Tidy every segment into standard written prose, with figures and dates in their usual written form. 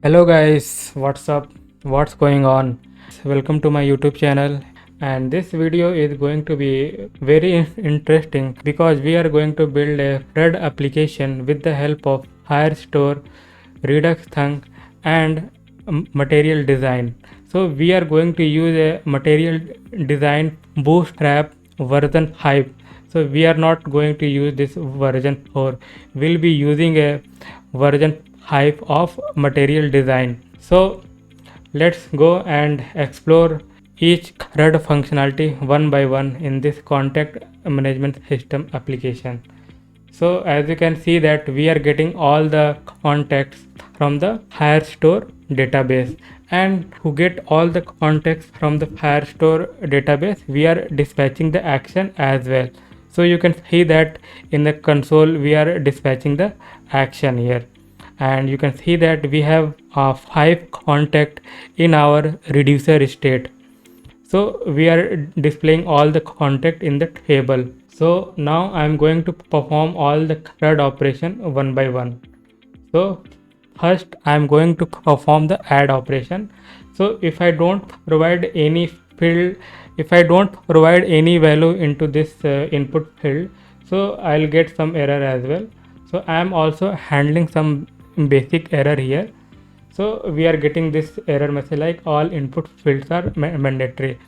Hello guys, what's up? What's going on? Welcome to my YouTube channel, and this video is going to be very interesting because we are going to build a thread application with the help of Firestore, Redux Thunk and material design. So we are going to use a material design bootstrap version 5. So we are not going to use this version 4. We'll be using a version 5 of material design. So let's go and explore each thread functionality one by one in this contact management system application. So as you can see that we are getting all the contacts from the Firestore database, and to get all the contacts from the Firestore database we are dispatching the action as well. So you can see that in the console we are dispatching the action here, and you can see that we have 5 contact in our reducer state. So we are displaying all the contact in the table. So now I am going to perform all the thread operation one by one. So first I am going to perform the add operation. So if I don't provide any field, if I don't provide any value into this input field, so I'll get some error as well. So I am also handling some basic error here. So we are getting this error message like all input fields are mandatory.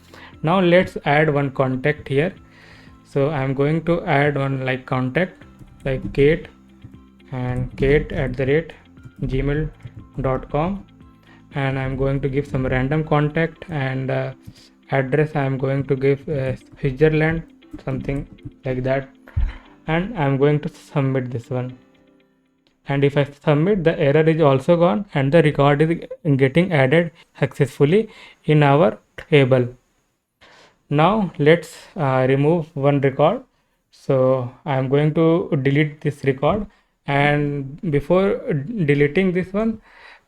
Now let's add one contact here. So I'm going to add one like contact like Kate, and kate@gmail.com, and I'm going to give some random contact, and address I'm going to give Switzerland, something like that, and I'm going to submit this one. And if I submit, the error is also gone and the record is getting added successfully in our table. Now let's remove one record. So I'm going to delete this record, and before deleting this one,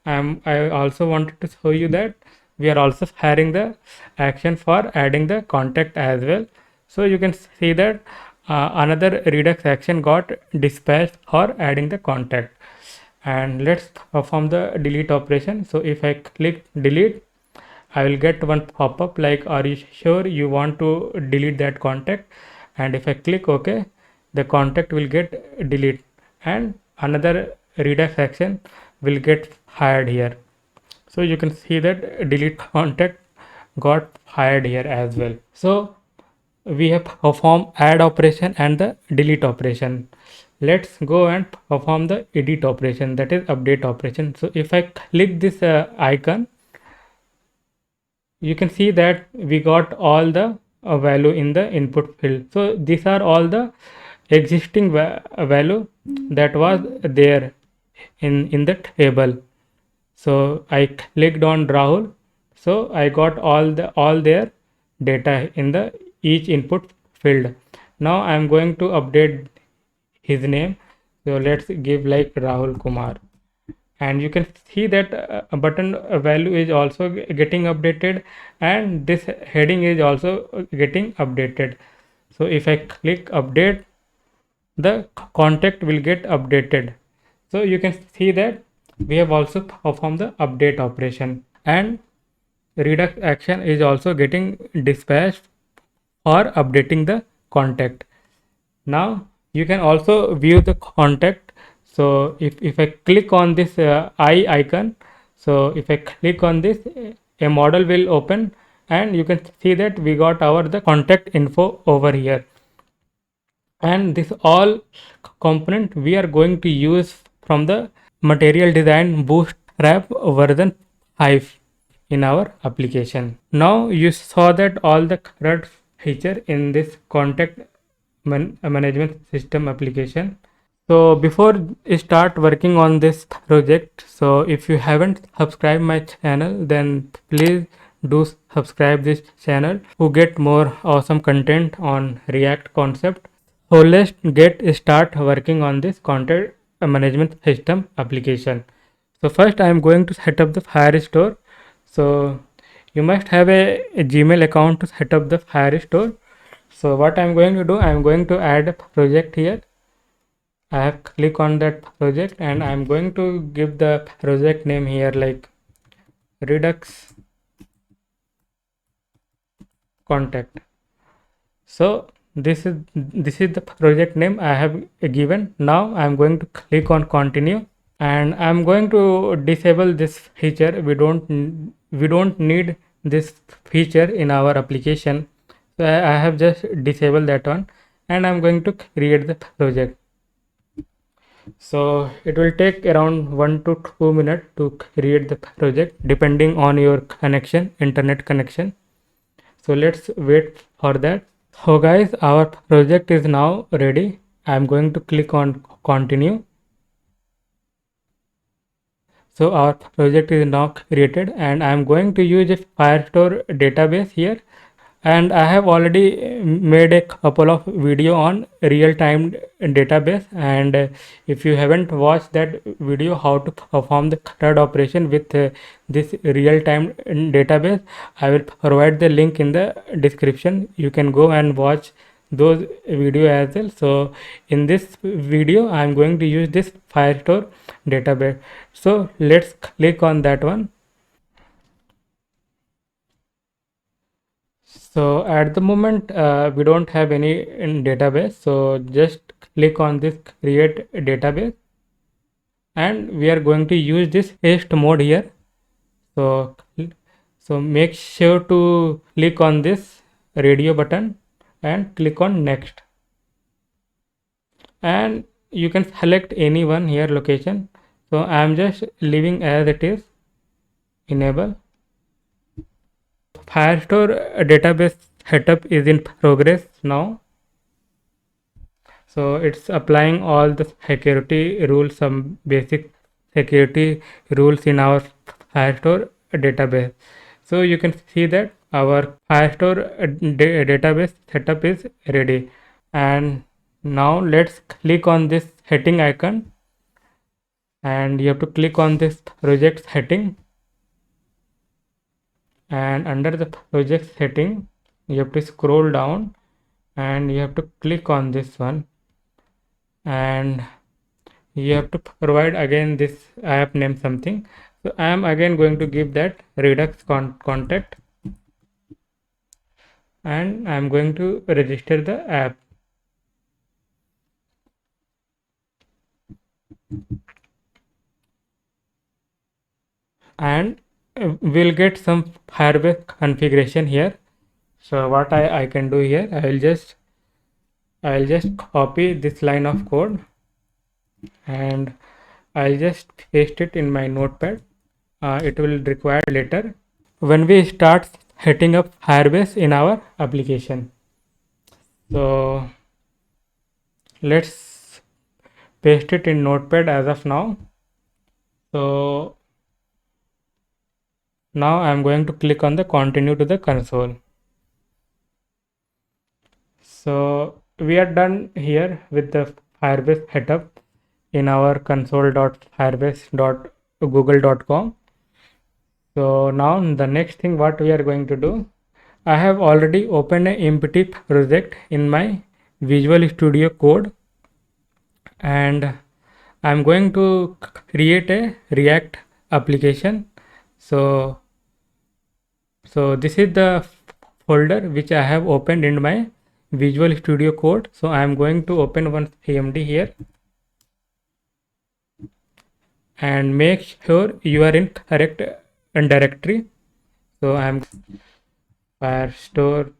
I also wanted to show you that we are also firing the action for adding the contact as well. So you can see that another Redux action got dispatched for adding the contact. And let's perform the delete operation. So if I click delete, I will get one pop-up like, are you sure you want to delete that contact? And if I click OK, the contact will get delete, and another Redux action will get fired here. So you can see that delete contact got fired here as well. So we have performed add operation and the delete operation. Let's go and perform the edit operation, that is update operation. So if I click this icon, you can see that we got all the value in the input field. So these are all the existing value that was there in the table. So I clicked on Rahul, so I got all their data in the each input field. Now I am going to update his name. So let's give like Rahul Kumar, and you can see that a button value is also getting updated, and this heading is also getting updated. So if I click update, the contact will get updated. So you can see that we have also performed the update operation, and Redux action is also getting dispatched for updating the contact. Now you can also view the contact. So if I click on this eye icon, so if I click on this, a model will open, and you can see that we got our the contact info over here. And this all component we are going to use from the material design bootstrap version 5 in our application. Now you saw that all the CRUD feature in this contact management system application. So before I start working on this project, so if you haven't subscribed my channel, then please do subscribe this channel to get more awesome content on React concept. So let's get start working on this content management system application. So first I am going to set up the Firestore. So you must have a Gmail account to set up the Firestore. So what I am going to do, I am going to add a project here. I have click on that project and I'm going to give the project name here like Redux Contact. So this is the project name I have given. Now I'm going to click on continue and I'm going to disable this feature. We don't need this feature in our application, so I have just disabled that one and I'm going to create the project. So it will take around 1 to 2 minutes to create the project depending on your connection, internet connection. So let's wait for that. So guys, our project is now ready. I'm going to click on continue. So our project is now created and I'm going to use a Firestore database here, and I have already made a couple of video on real-time database, and if you haven't watched that video how to perform the CRUD operation with this real-time database, I will provide the link in the description. You can go and watch those video as well. So in this video I am going to use this Firestore database. So let's click on that one. So at the moment we don't have any in database, so just click on this create database and we are going to use this paste mode here. So make sure to click on this radio button and click on next, and you can select any one here location. So I am just leaving as it is. Enable. Firestore database setup is in progress now. So it's applying all the security rules, some basic security rules in our Firestore database. So you can see that our Firestore database setup is ready. And now let's click on this heading icon and you have to click on this project heading, and under the project setting you have to scroll down and you have to click on this one, and you have to provide again this app name something. So I am again going to give that Redux contact and I am going to register the app. And we'll get some Firebase configuration here. So what I can do here, I'll just copy this line of code and I'll just paste it in my notepad. It will require later when we start setting up Firebase in our application. So let's paste it in notepad as of now. So now I'm going to click on the continue to the console. So we are done here with the Firebase setup in our console.firebase.google.com. So now the next thing what we are going to do, I have already opened an empty project in my Visual Studio Code and I'm going to create a React application. So this is the folder which I have opened in my Visual Studio Code. So I am going to open one CMD here and make sure you are in correct directory. So I am Firestore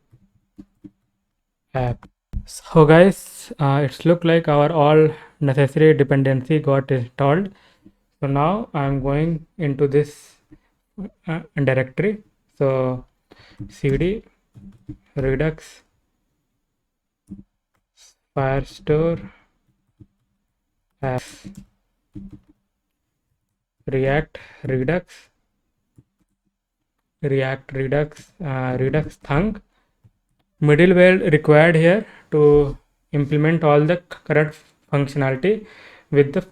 app. So guys, it's look like our all necessary dependency got installed. So now I am going into this directory. So cd redux Firestore app React Redux Redux thunk. Middleware required here to implement all the correct functionality with the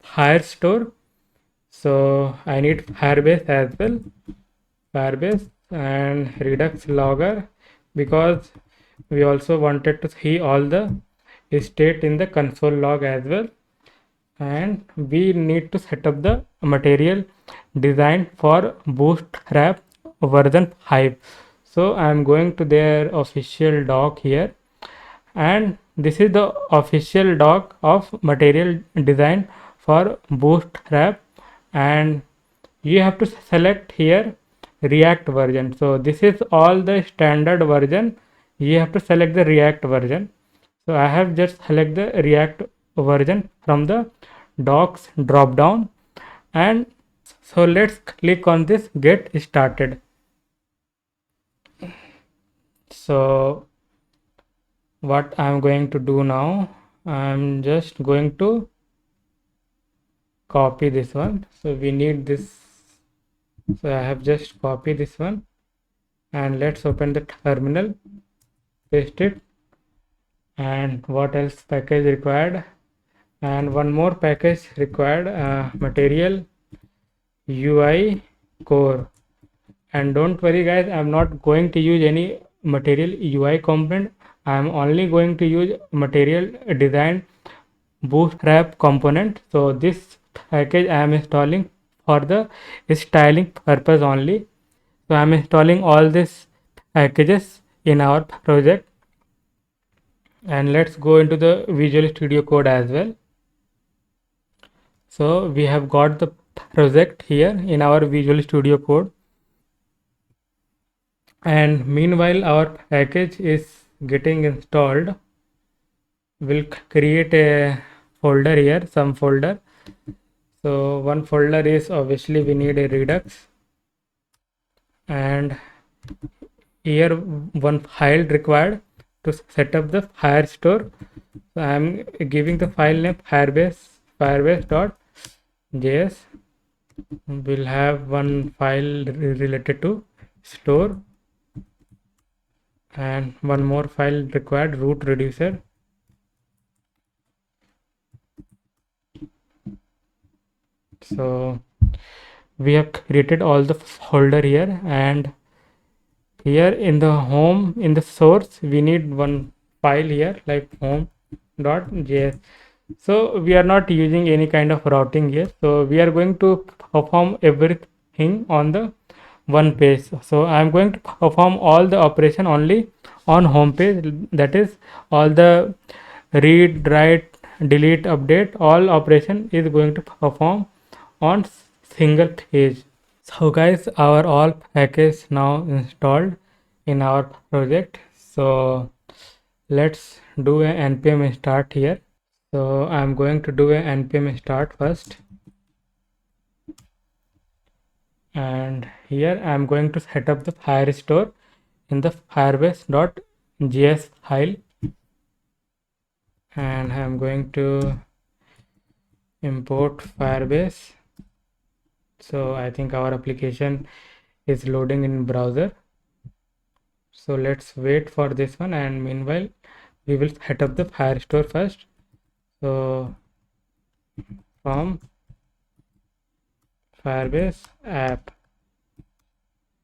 Firestore. So I need Firebase as well, Firebase and Redux logger, because we also wanted to see all the state in the console log as well. And we need to set up the material design for Bootstrap version 5. So I am going to their official doc here, and this is the official doc of material design for Bootstrap, and you have to select here React version. So this is all the standard version. You have to select the React version. So I have just select the React version from the docs drop down, and so let's click on this get started. So what I'm going to do now, I'm just going to copy this one. So we need this. So I have just copied this one, and let's open the terminal, paste it, and what else package required, and one more package required, material UI core. And don't worry guys, I'm not going to use any material UI component. I'm only going to use material design Bootstrap component. So this package I am installing for the styling purpose only. So I am installing all these packages in our project, and let's go into the Visual Studio Code as well. So we have got the project here in our Visual Studio Code, and meanwhile our package is getting installed. We'll create a folder here, some folder. So one folder is obviously we need a Redux, and here one file required to set up the Firestore. So I am giving the file name firebase.js. We'll have one file related to store, and one more file required, root reducer. So we have created all the folder here, and here in the home, in the source, we need one file here like home.js. So we are not using any kind of routing here. So we are going to perform everything on the one page. So I am going to perform all the operation only on home page. That is all the read, write, delete, update, all operation is going to perform on single page. So guys, our all package now installed in our project. So let's do a npm start here. So I'm going to do a npm start first, and here I'm going to set up the Firestore in the firebase.js file, and I'm going to import Firebase. So I think our application is loading in browser. So let's wait for this one, and meanwhile we will set up the Firestore first. So from Firebase app,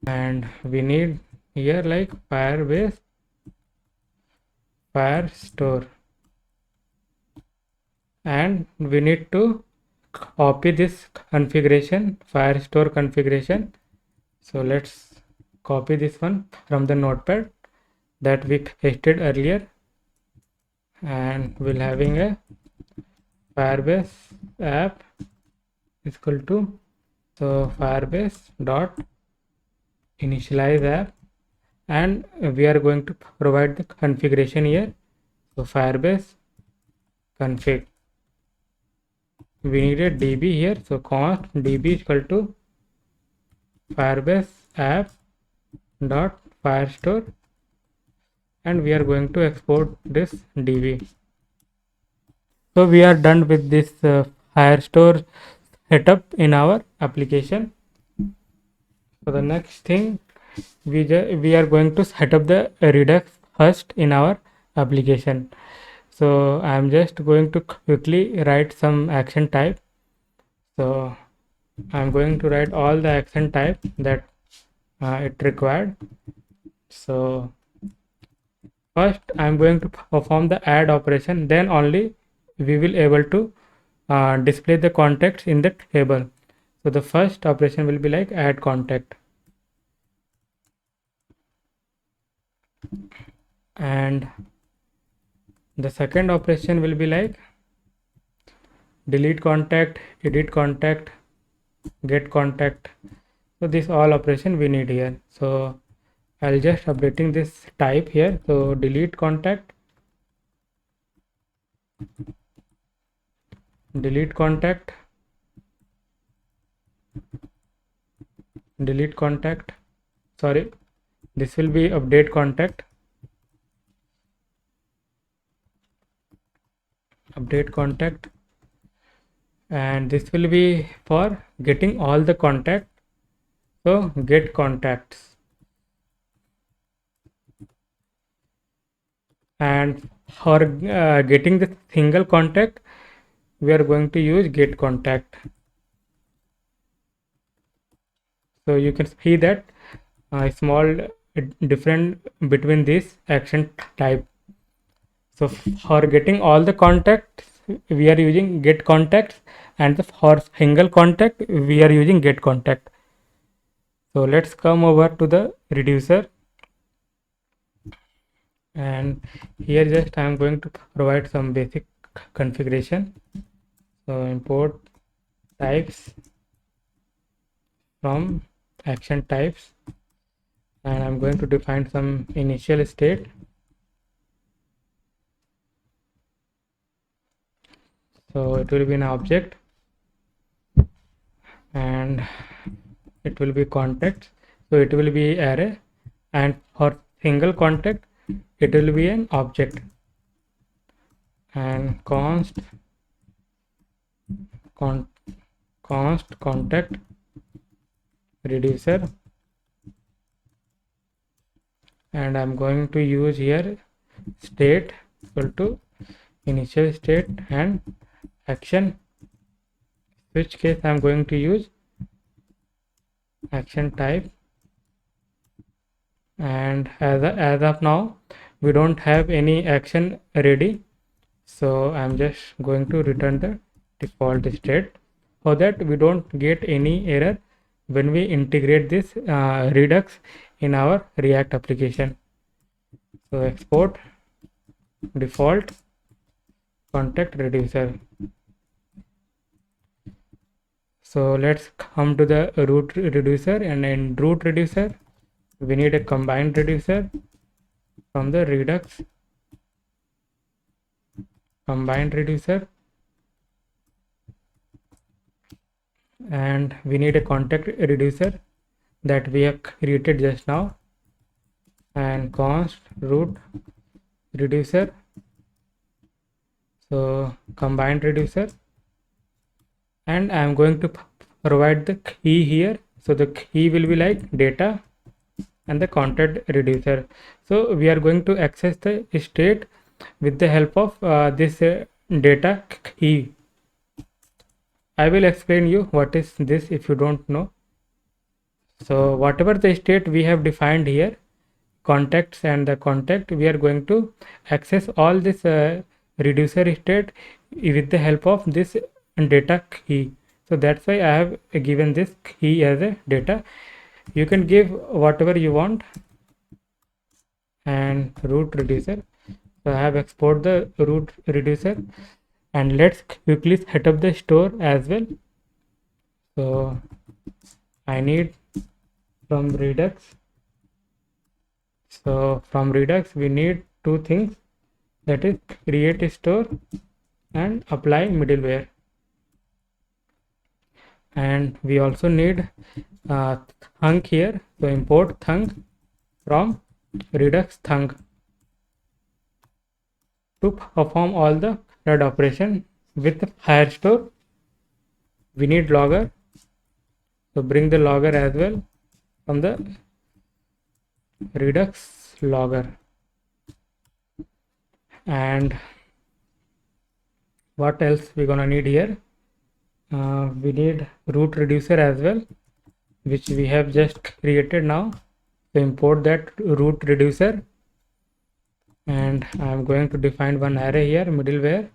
and we need here like Firebase Firestore, and we need to copy this configuration, Firestore configuration. So let's copy this one from the notepad that we pasted earlier, and we'll having a Firebase app is equal to, so Firebase dot initialize app, and we are going to provide the configuration here. So Firebase config, we need a db here. So const db is equal to Firebase app dot Firestore, and we are going to export this db. So we are done with this Firestore setup in our application. So the next thing, we are going to set up the Redux first in our application. So I am just going to quickly write some action type. So I am going to write all the action type that it required. So First I'm going to perform the add operation, then only we will able to display the contacts in the table. So the first operation will be like add contact, and the second operation will be like delete contact, edit contact, get contact. So this all operation we need here. So I'll just updating this type here. So delete contact, delete contact, delete contact. Sorry, this will be update contact, update contact, and this will be for getting all the contact. So get contacts, and for getting the single contact we are going to use get contact. So you can see that small different between this action type. So for getting all the contacts we are using get contacts, and for single contact we are using get contact. So let's come over to the reducer, and here just I am going to provide some basic configuration. So import types from action types, and I'm going to define some initial state. So it will be an object, and it will be context. So it will be array, and for single contact it will be an object, and const contact reducer, and I'm going to use here state equal to initial state and action, which case I'm going to use action type. And as of now we don't have any action ready, so I'm just going to return the default state so that we don't get any error when we integrate this Redux in our React application. So export default contact reducer. So let's come to the root reducer, and in root reducer we need a combined reducer from the Redux combined reducer, and we need a contact reducer that we have created just now, and const root reducer. So combined reducer, and I am going to provide the key here. So the key will be like data and the contact reducer. So we are going to access the state with the help of this data key. I will explain you what is this if you don't know. So whatever the state we have defined here, contacts and the contact, we are going to access all this reducer state with the help of this data key. So that's why I have given this key as a data. You can give whatever you want. And root reducer, so I have export the root reducer, and let's quickly set up the store as well. So I need from Redux, so from Redux we need two things, that is create a store and apply middleware. And we also need thunk here, so import thunk from Redux thunk to perform all the CRUD operation. With Firestore we need logger, so bring the logger as well from the Redux logger. And what else we gonna need here? We need root reducer as well, which we have just created now. So import that root reducer, and I'm going to define one array here, middleware.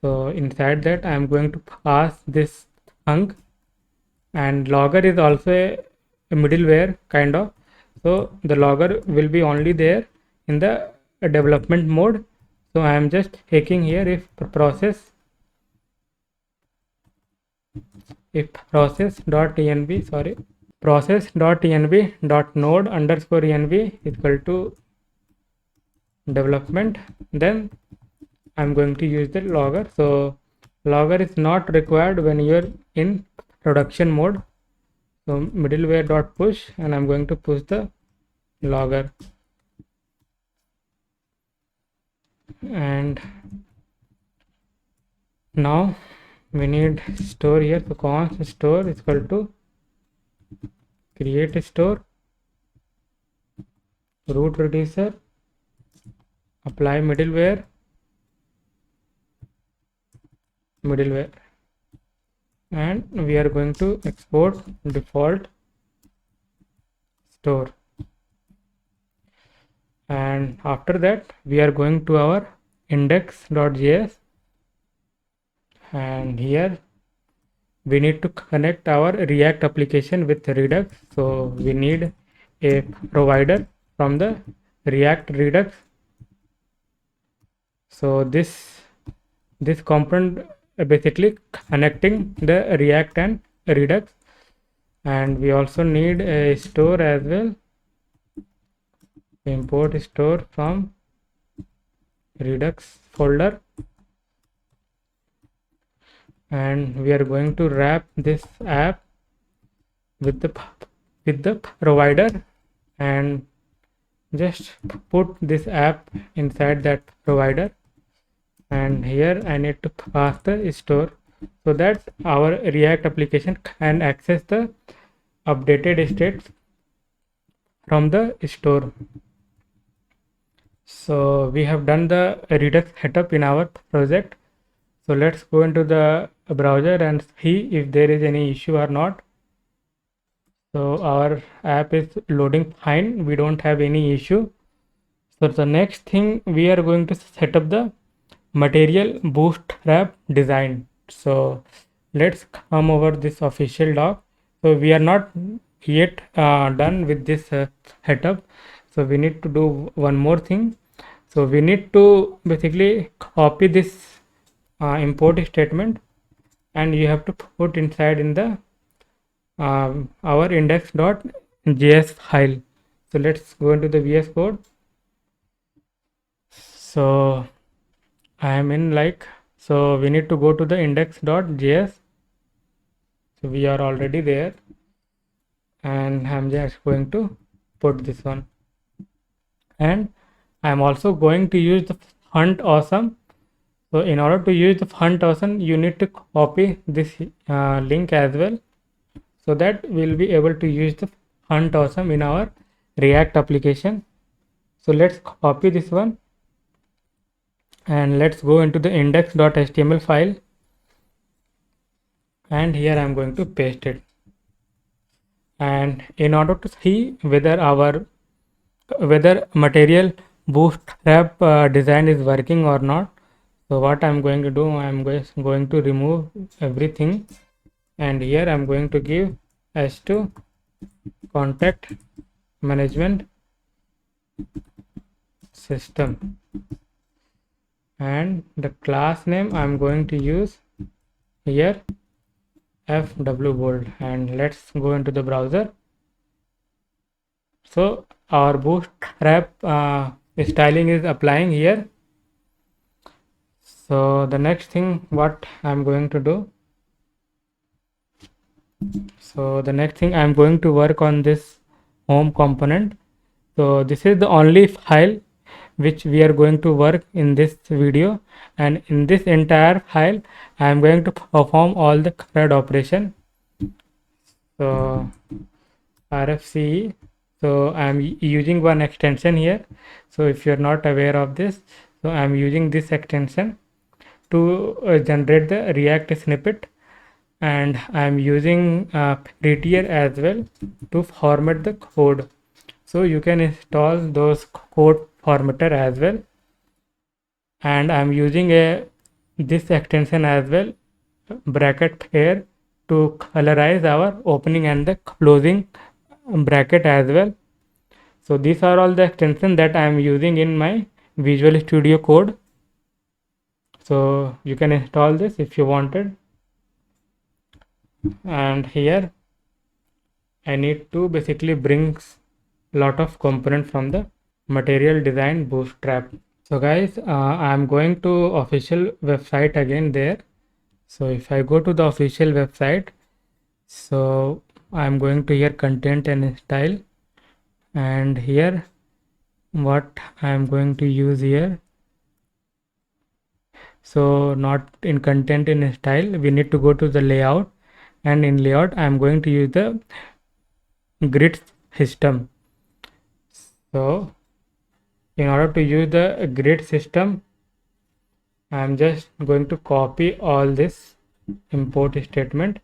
So inside that I'm going to pass this func, and logger is also a middleware kind of. So the logger will be only there in the development mode. So I am just taking here if process process.env underscore env equal to development, then I'm going to use the logger. So logger is not required when you're in production mode. So middleware dot push, and I'm going to push the logger. And now we need store here. So const store is equal to create a store, root reducer, apply middleware, and we are going to export default store. And after that we are going to our index.js, and here we need to connect our React application with Redux. So we need a provider from the React Redux. So this component basically connecting the React and Redux, and we also need a store as well. Import store from Redux folder, and we are going to wrap this app with the provider, and just put this app inside that provider. And here I need to pass the store so that our React application can access the updated states from the store. So we have done the Redux setup in our project. So let's go into the browser and see if there is any issue or not. So our app is loading fine, we don't have any issue. So the next thing, we are going to set up the material bootstrap design. So let's come over this official doc. So we are not yet done with this setup. So we need to do one more thing. So we need to basically copy this import statement, and you have to put inside in the our index.js file. So let's go into the VS Code. So I am in so we need to go to the index.js. So we are already there, and I'm just going to put this one, and I'm also going to use the font awesome. So in order to use the font awesome, you need to copy this link as well, so that we'll be able to use the font awesome in our React application. So let's copy this one, and let's go into the index.html file, and here I'm going to paste it. And in order to see whether material bootstrap design is working or not, so what I'm going to do, I'm going to remove everything, and here I'm going to give h2 contact management system, and the class name I'm going to use here fwbold, and let's go into the browser. So our bootstrap styling is applying here. So the next thing what I'm going to do, so the next thing I'm going to work on this home component. So this is the only file which we are going to work in this video, and in this entire file I am going to perform all the CRUD operation. So RFCE, so I am using one extension here. So if you are not aware of this, so I am using this extension to generate the React snippet, and I am using prettier as well to format the code. So you can install those code formatter as well, and I'm using a this extension as well, bracket here, to colorize our opening and the closing bracket as well. So these are all the extensions that I am using in my Visual Studio Code. So you can install this if you wanted. And here I need to basically bring lot of component from the Material Design Bootstrap. So guys, I'm going to official website again there. So if I go to the official website, so I'm going to here content and style, and here what I'm going to use here. So not in content in style, we need to go to the layout, and in layout I'm going to use the grid system. So in order to use the grid system, I'm just going to copy all this import statement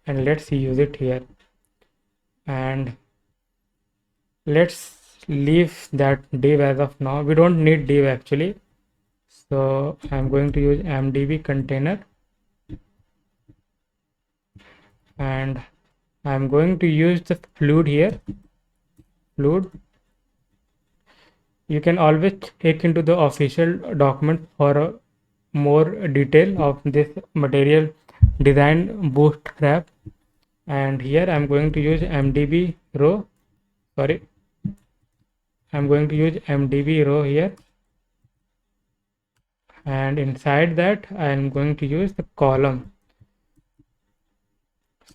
and let's use it here, and let's leave that div as of now. We don't need div actually. So I'm going to use mdb container, and I'm going to use the fluid here. Fluid, you can always take into the official document for more detail of this Material Design Bootstrap. And here I'm going to use mdb row, sorry, I'm going to use mdb row here, and inside that I'm going to use the column.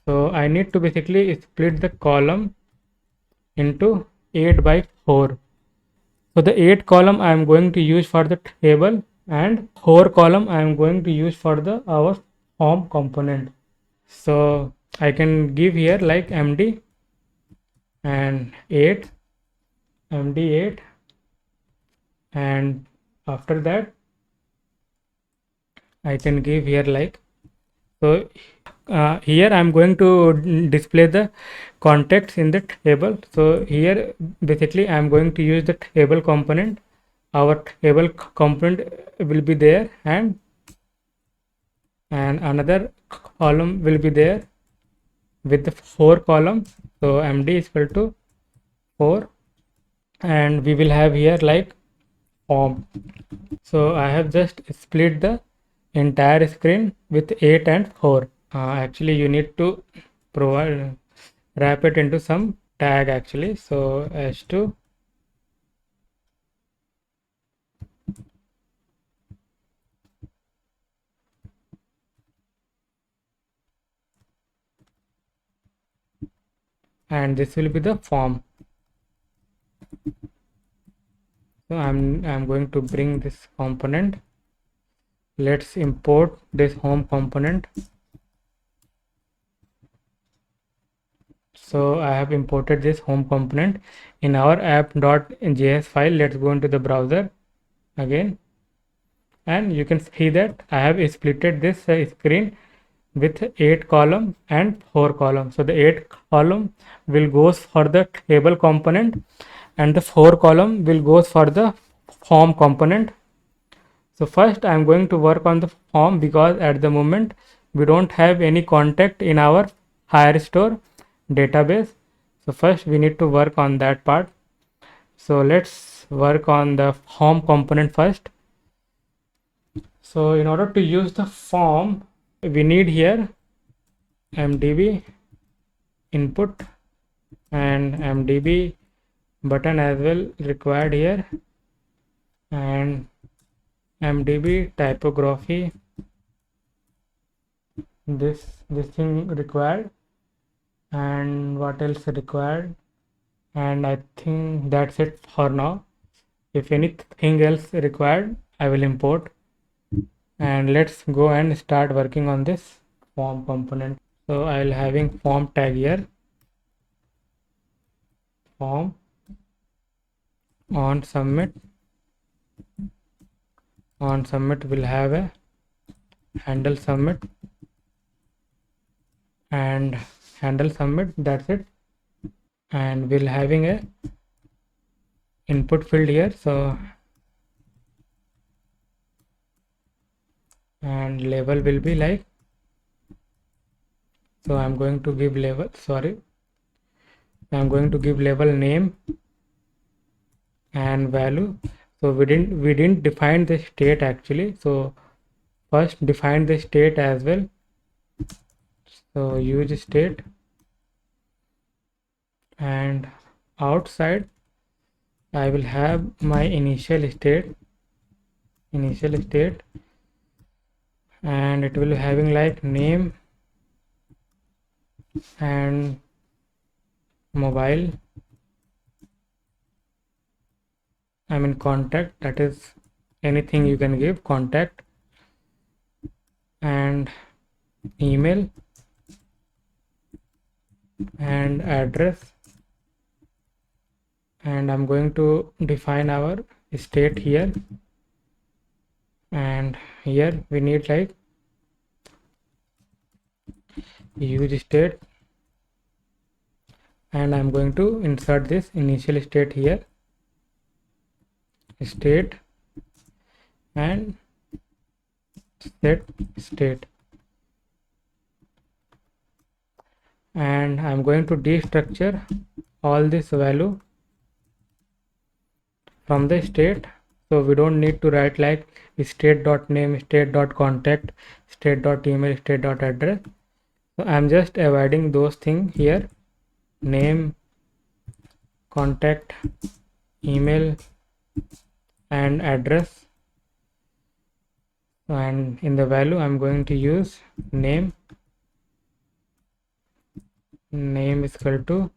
So I need to basically split the column into 8 by 4. So the 8 column I am going to use for the table, and 4 column I am going to use for the our form component. So I can give here like md and 8, md8, and after that I can give here like, so here I'm going to display the context in the table. So here basically I'm going to use the table component. Our table component will be there, and another column will be there with the 4 columns. So md is equal to 4, and we will have here like form. So I have just split the entire screen with 8 and 4. Actually you need to provide wrap it into some tag actually. So h2, and this will be the form. So I'm going to bring this component. Let's import this home component. So I have imported this home component in our app.js file. Let's go into the browser again, and you can see that I have splitted this screen with 8 column and 4 column. So the 8 column will goes for the table component, and the 4 column will goes for the form component. So first I am going to work on the form, because at the moment we don't have any contact in our Firestore database. So first we need to work on that part. So let's work on the form component first. So in order to use the form, we need here mdb input and mdb button as well required here, and mdb typography, this thing required, and what else required, and I think that's it for now. If anything else required, I will import. And let's go and start working on this form component. So I'll having form tag here, form on submit. On submit will have a handle submit, and handle submit, that's it. and we'll having a input field here. So and label will be like, so I'm going to give label, sorry, I'm going to give label name and value. So we didn't define the state actually, so first define the state as well. So use state, and outside I will have my initial state, and it will be having like name and mobile, I mean contact, that is anything you can give, contact, and email and address. And I'm going to define our state here, and here we need like use state, and I'm going to insert this initial state here, state, and set state, and I'm going to destructure all this value from the state. So we don't need to write like state.name, state.contact, state.email, state.address. So I'm just avoiding those things here, name, contact, email, and address. And in the value I'm going to use name is equal to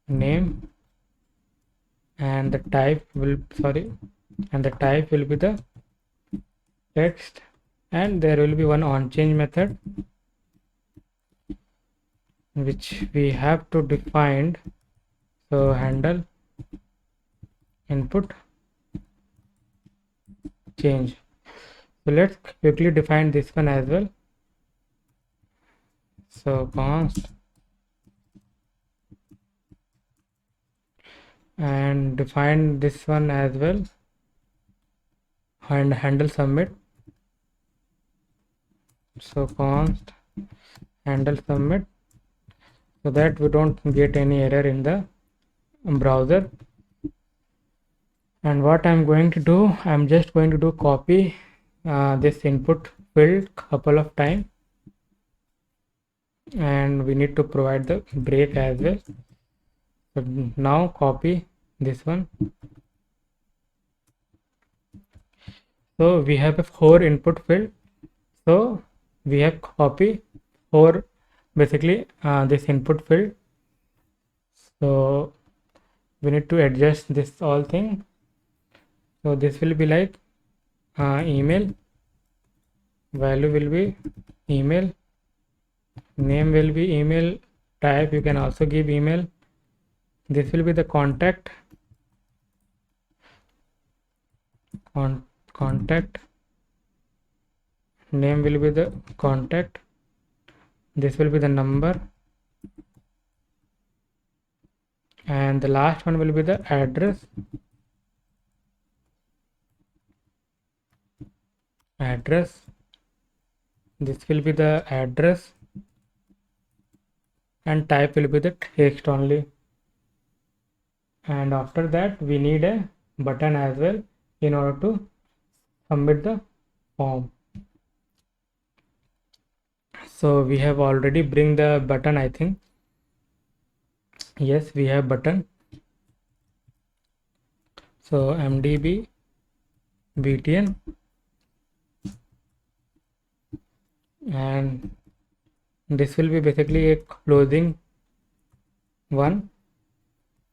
name, and the type will be the text, and there will be one onChange method which we have to define. So handle input change. So let's quickly define this one as well. So const and define this one as well, and handle submit. So const handle submit, so that we don't get any error in the browser. And what I'm going to do, I'm just going to do copy this input field couple of times, and we need to provide the break as well. So now copy this one. So we have a 4 input field, so we have copy 4 basically this input field. So we need to adjust this all thing. So this will be like email, value will be email, name will be email, type you can also give email. This will be the contact, contact, name will be the contact, this will be the number, and the last one will be the address, this will be the address, and type will be the text only. And after that we need a button as well in order to submit the form. So we have already bring the button, I think. Yes, we have button. So mdb btn, and this will be basically a closing one,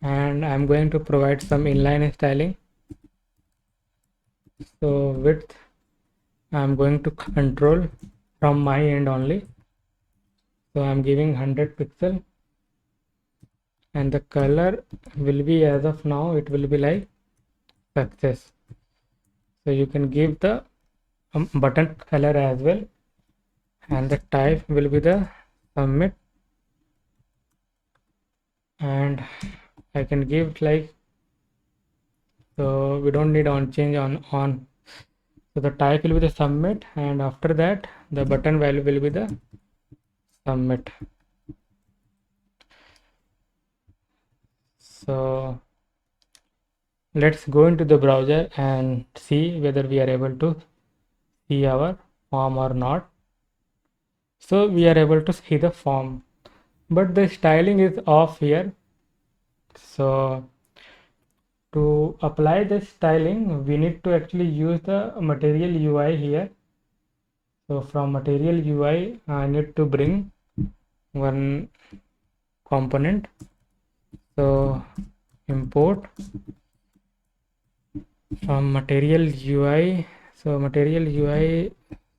and I'm going to provide some inline styling. So width I'm going to control from my end only, so I'm giving 100 pixel, and the color will be, as of now it will be like success. So you can give the button color as well, and the type will be the submit, and I can give like, so we don't need on change on. So the type will be the submit, and after that the button value will be the submit. So let's go into the browser and see whether we are able to see our form or not. So we are able to see the form, but the styling is off here. So to apply the styling, we need to actually use the material UI here. So from material UI, I need to bring one component. So import from material UI. So material UI,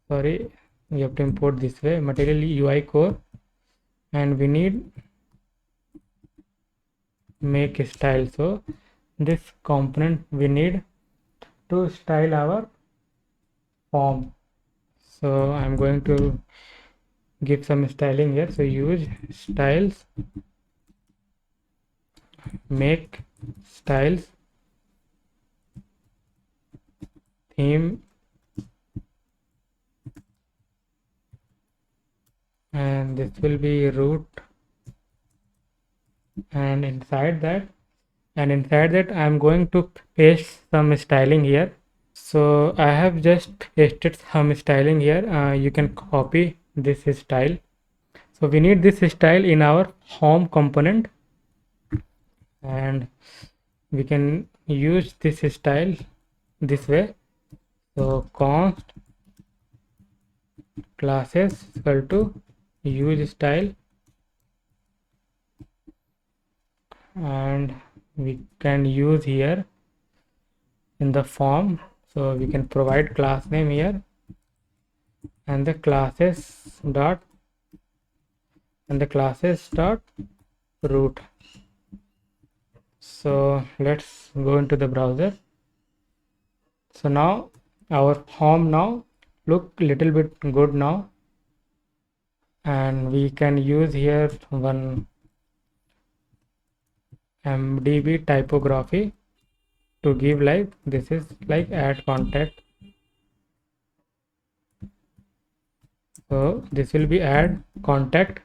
sorry, we have to import this way, material UI core, and we need make style. So this component we need to style our form. So I'm going to give some styling here. So use styles, make styles, theme, and this will be root, and inside that I'm going to paste some styling here. So I have just pasted some styling here. You can copy this style. So we need this style in our home component, and we can use this style this way. So const classes equal to use style, and we can use here in the form. So we can provide class name here, and the classes dot root. So let's go into the browser. So now our home now look little bit good now, and we can use here one MDB typography to give like, this is like add contact. So this will be add contact,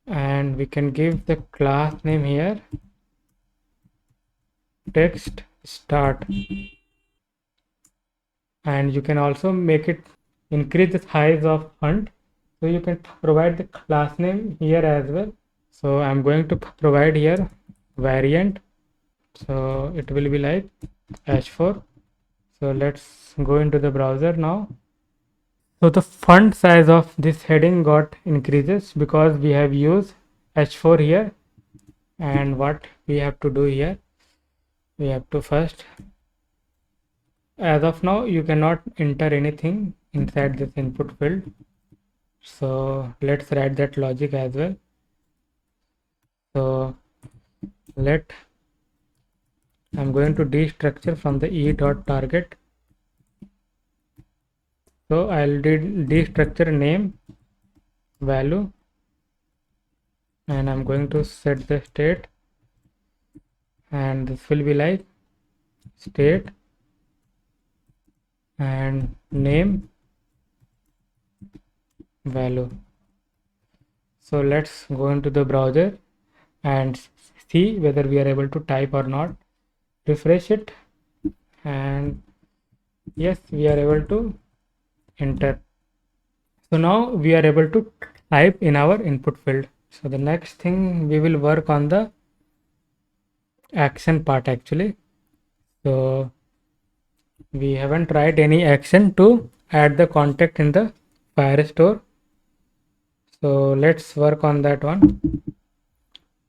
and we can give the class name here text start, and you can also make it increase the size of font. So you can provide the class name here as well. So I'm going to provide here variant, so it will be like h4. So let's go into the browser now. So the font size of this heading got increases because we have used h4 here. And what we have to do here, we have to first, as of now you cannot enter anything inside this input field, so let's write that logic as well. So I'm going to destructure from the e.target. So I'll destructure name value, and I'm going to set the state, and this will be like state and name value. So let's go into the browser and see whether we are able to type or not. Refresh it, and yes, we are able to enter. So now we are able to type in our input field. So the next thing, we will work on the action part actually. So we haven't tried any action to add the contact in the Firestore. So let's work on that one.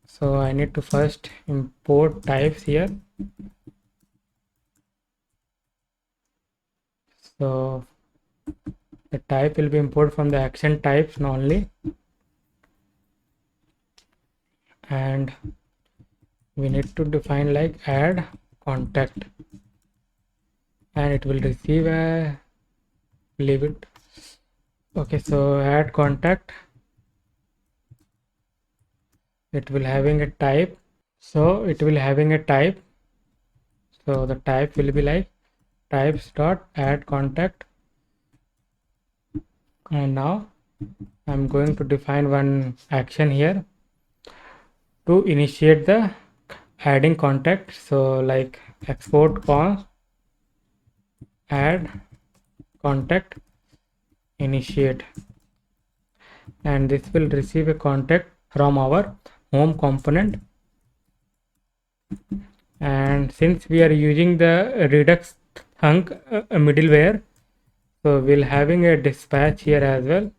So I need to first import types here. So the type will be imported from the action types only, and we need to define like add contact, and it will receive a, leave it. Okay, so add contact, it will having a type. So it will having a type. So the type will be like types dot add contact. And now I'm going to define one action here to initiate the adding contact. So like export const add contact initiate, and this will receive a contact from our home component. And since we are using the Redux Thunk middleware, so we'll having a dispatch here as well.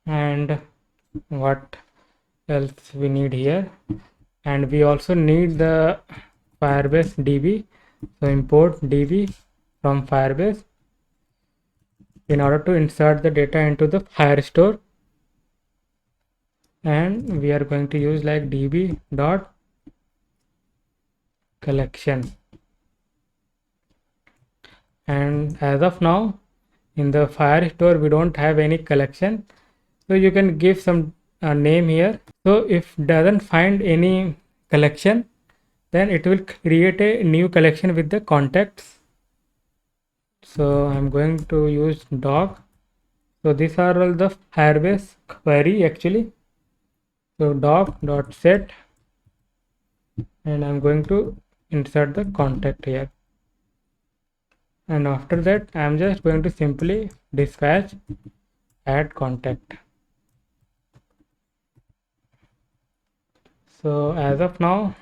And what else we need here? And we also need the Firebase DB. So import DB from Firebase in order to insert the data into the Firestore. And we are going to use like db dot collection. And as of now in the Firestore we don't have any collection, so you can give some name here. So if doesn't find any collection, then it will create a new collection with the contacts. So I'm going to use dog. So these are all the Firebase query actually. So dog dot set, and I'm going to insert the contact here. And after that I'm just going to simply dispatch add contact. So as of now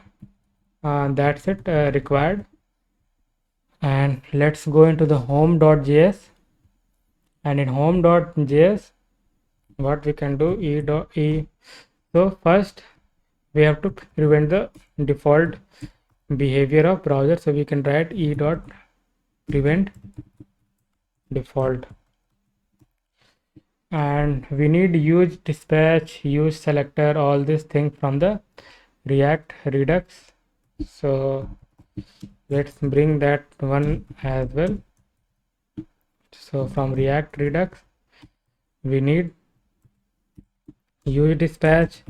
that's it required. And let's go into the home.js. And in home.js what we can do e. So first we have to prevent the default behavior of browser, so we can write e dot prevent default. And we need use dispatch, use selector, all these things from the React Redux. So let's bring that one as well. So from React Redux we need use dispatch,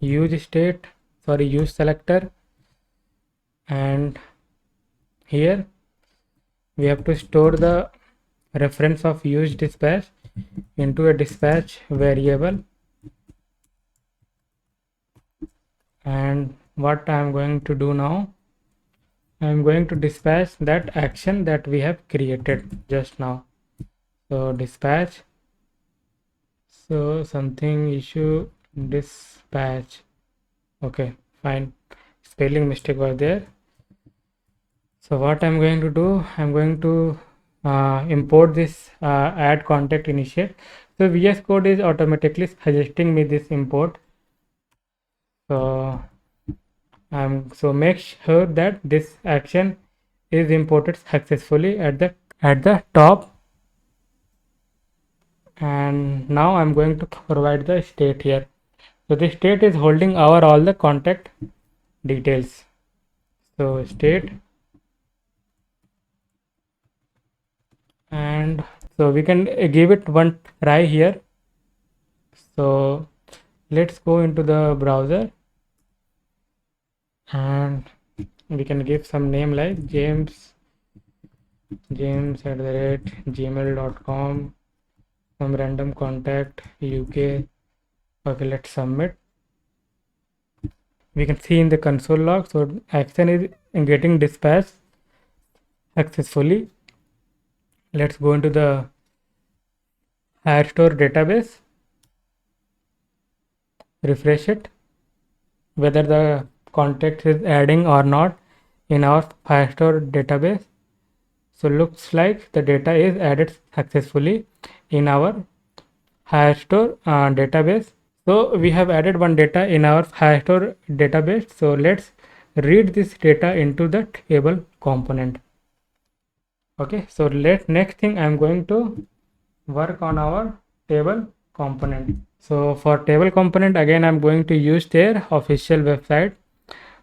use selector, and here we have to store the reference of use dispatch into a dispatch variable. And what I am going to do now, I am going to dispatch that action that we have created just now. So dispatch, so something issue dispatch, okay fine, spelling mistake was there. So what I'm going to do, I'm going to import this add contact initiate. So VS Code is automatically suggesting me this import. So so make sure that this action is imported successfully at the top. And now I'm going to provide the state here. So the state is holding our all the contact details. So state, and so we can give it one try here. So let's go into the browser and we can give some name like james@gmail.com, some random contact UK. Okay, let's submit. We can see in the console log, so action is getting dispatched successfully. Let's go into the Firestore database, refresh it, whether the contact is adding or not in our Firestore database. So looks like the data is added successfully in our Firestore database. So we have added one data in our Firestore database. So let's read this data into the table component. Okay, so next thing I'm going to work on our table component. So for table component, again I'm going to use their official website,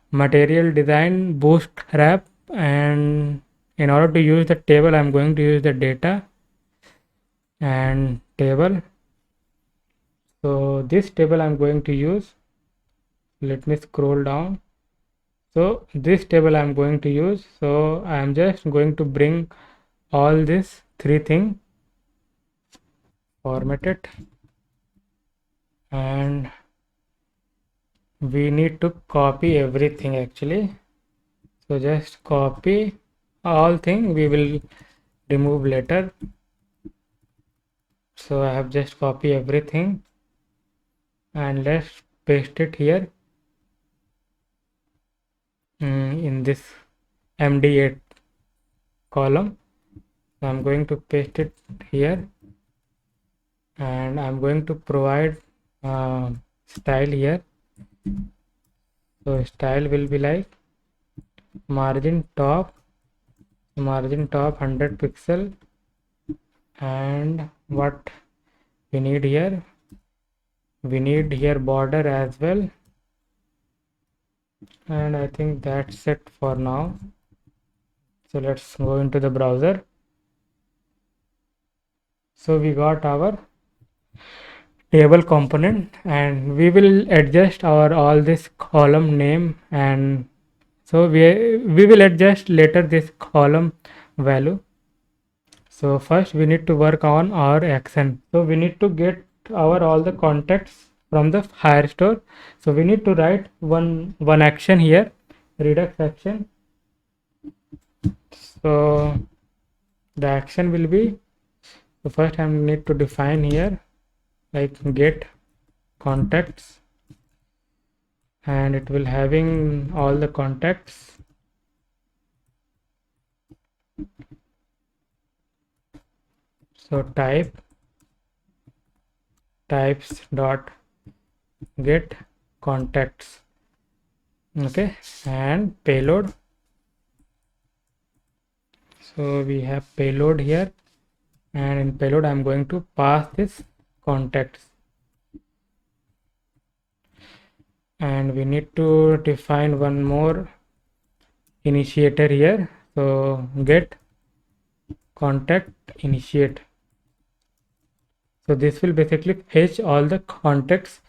material design bootstrap. And in order to use the table, I'm going to use the data and table. So this table I'm going to use. Let me scroll down. So this table I'm going to use. So I am just going to bring all these three things, format it, and we need to copy everything actually. So just copy all thing, we will remove later. So I have just copy everything and let's paste it here in this MD8 column. So I'm going to paste it here and I'm going to provide style here. So style will be like margin top 100 pixel, and what we need here, we need here border as well, and I think that's it for now. So let's go into the browser. So we got our table component and we will adjust our all this column name, and so we will adjust later this column value. So first we need to work on our action. So we need to get our all the contacts from the Firestore. So we need to write one action here, redux action. So the action will be, so first I need to define here like get contacts, and it will having all the contacts. So types dot get contacts, okay, and payload. So we have payload here, and in payload I'm going to pass this contacts, and we need to define one more initiator here. So get contact initiate. So this will basically fetch all the contacts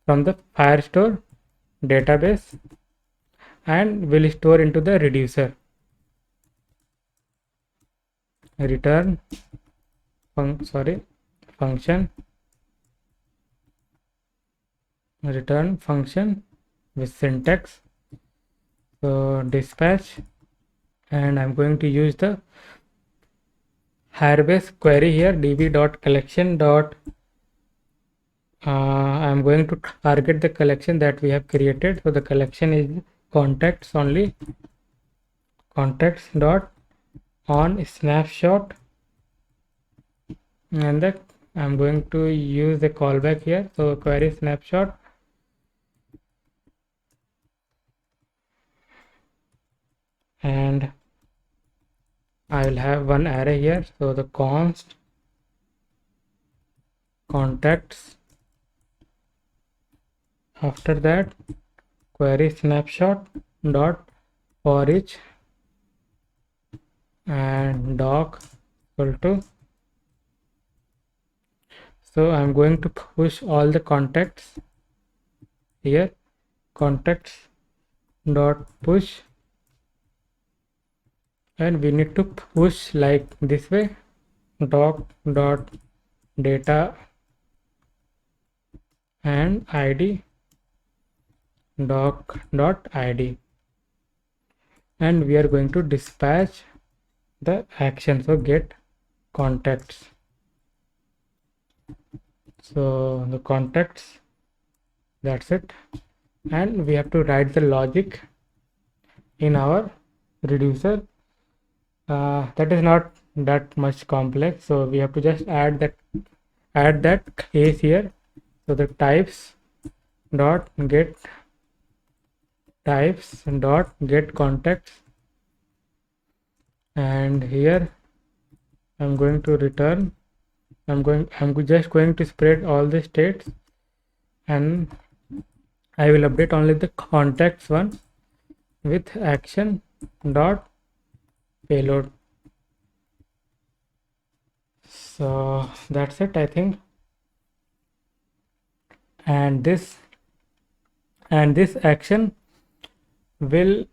from the Firestore database and will store into the reducer. Return function return function with syntax. So dispatch, and I'm going to use the Firebase query here, db.collection. I'm going to target the collection that we have created. So the collection is contacts only, contacts dot on snapshot, and the I'm going to use the callback here. So query snapshot, and I will have one array here. So the const contacts, after that query snapshot dot for each, and doc equal to, so I'm going to push all the contacts here, contacts dot push, and we need to push like this way, doc dot data and id doc dot id, and we are going to dispatch the action. So get contacts. So the contacts, that's it, and we have to write the logic in our reducer. That is not that much complex, so we have to just add that case here. So the types dot get contacts, and here I'm going to return, I'm just going to spread all the states, and I will update only the contacts one with action dot payload. So that's it, I think. and this action will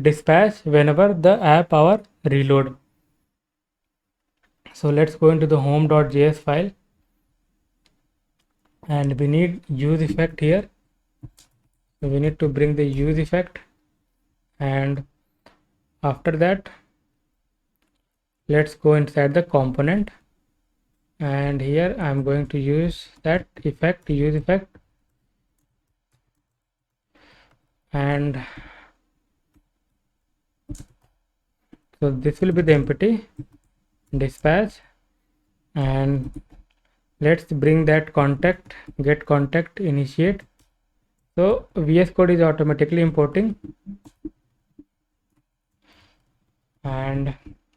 dispatch whenever the app our reload. So let's go into the home.js file, and we need use effect here. So we need to bring the use effect, and after that let's go inside the component, and here I'm going to use that effect, use effect, and so this will be the empty dispatch, and let's bring that contact, get contact initiate. So VS Code is automatically importing, and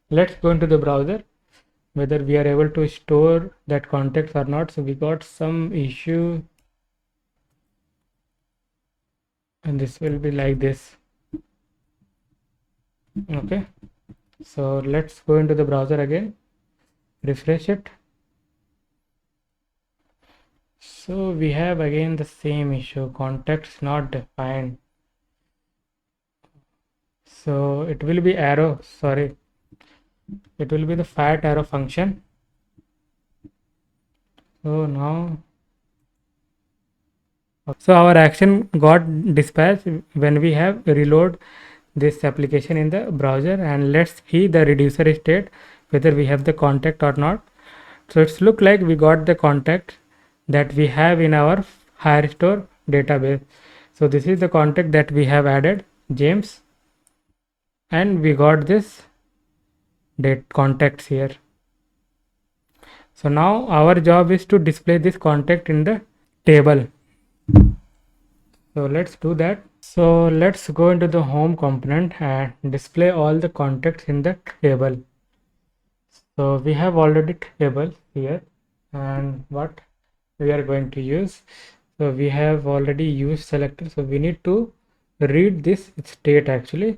let's go into the browser whether we are able to store that context or not. So we got some issue, and this will be like this. Okay, so let's go into the browser again, refresh it. So we have again the same issue, context not defined. So it will be arrow, sorry, it will be the fat arrow function. So now, so our action got dispatched when we have reload this application in the browser, and let's see the reducer state whether we have the contact or not. So it's look like we got the contact that we have in our Firestore database. So this is the contact that we have added, James, and we got this date contacts here. So now our job is to display this contact in the table. So let's do that. So let's go into the home component and display all the contacts in the table. So we have already table here, and what we are going to use, so we have already used selector, so we need to read this state actually.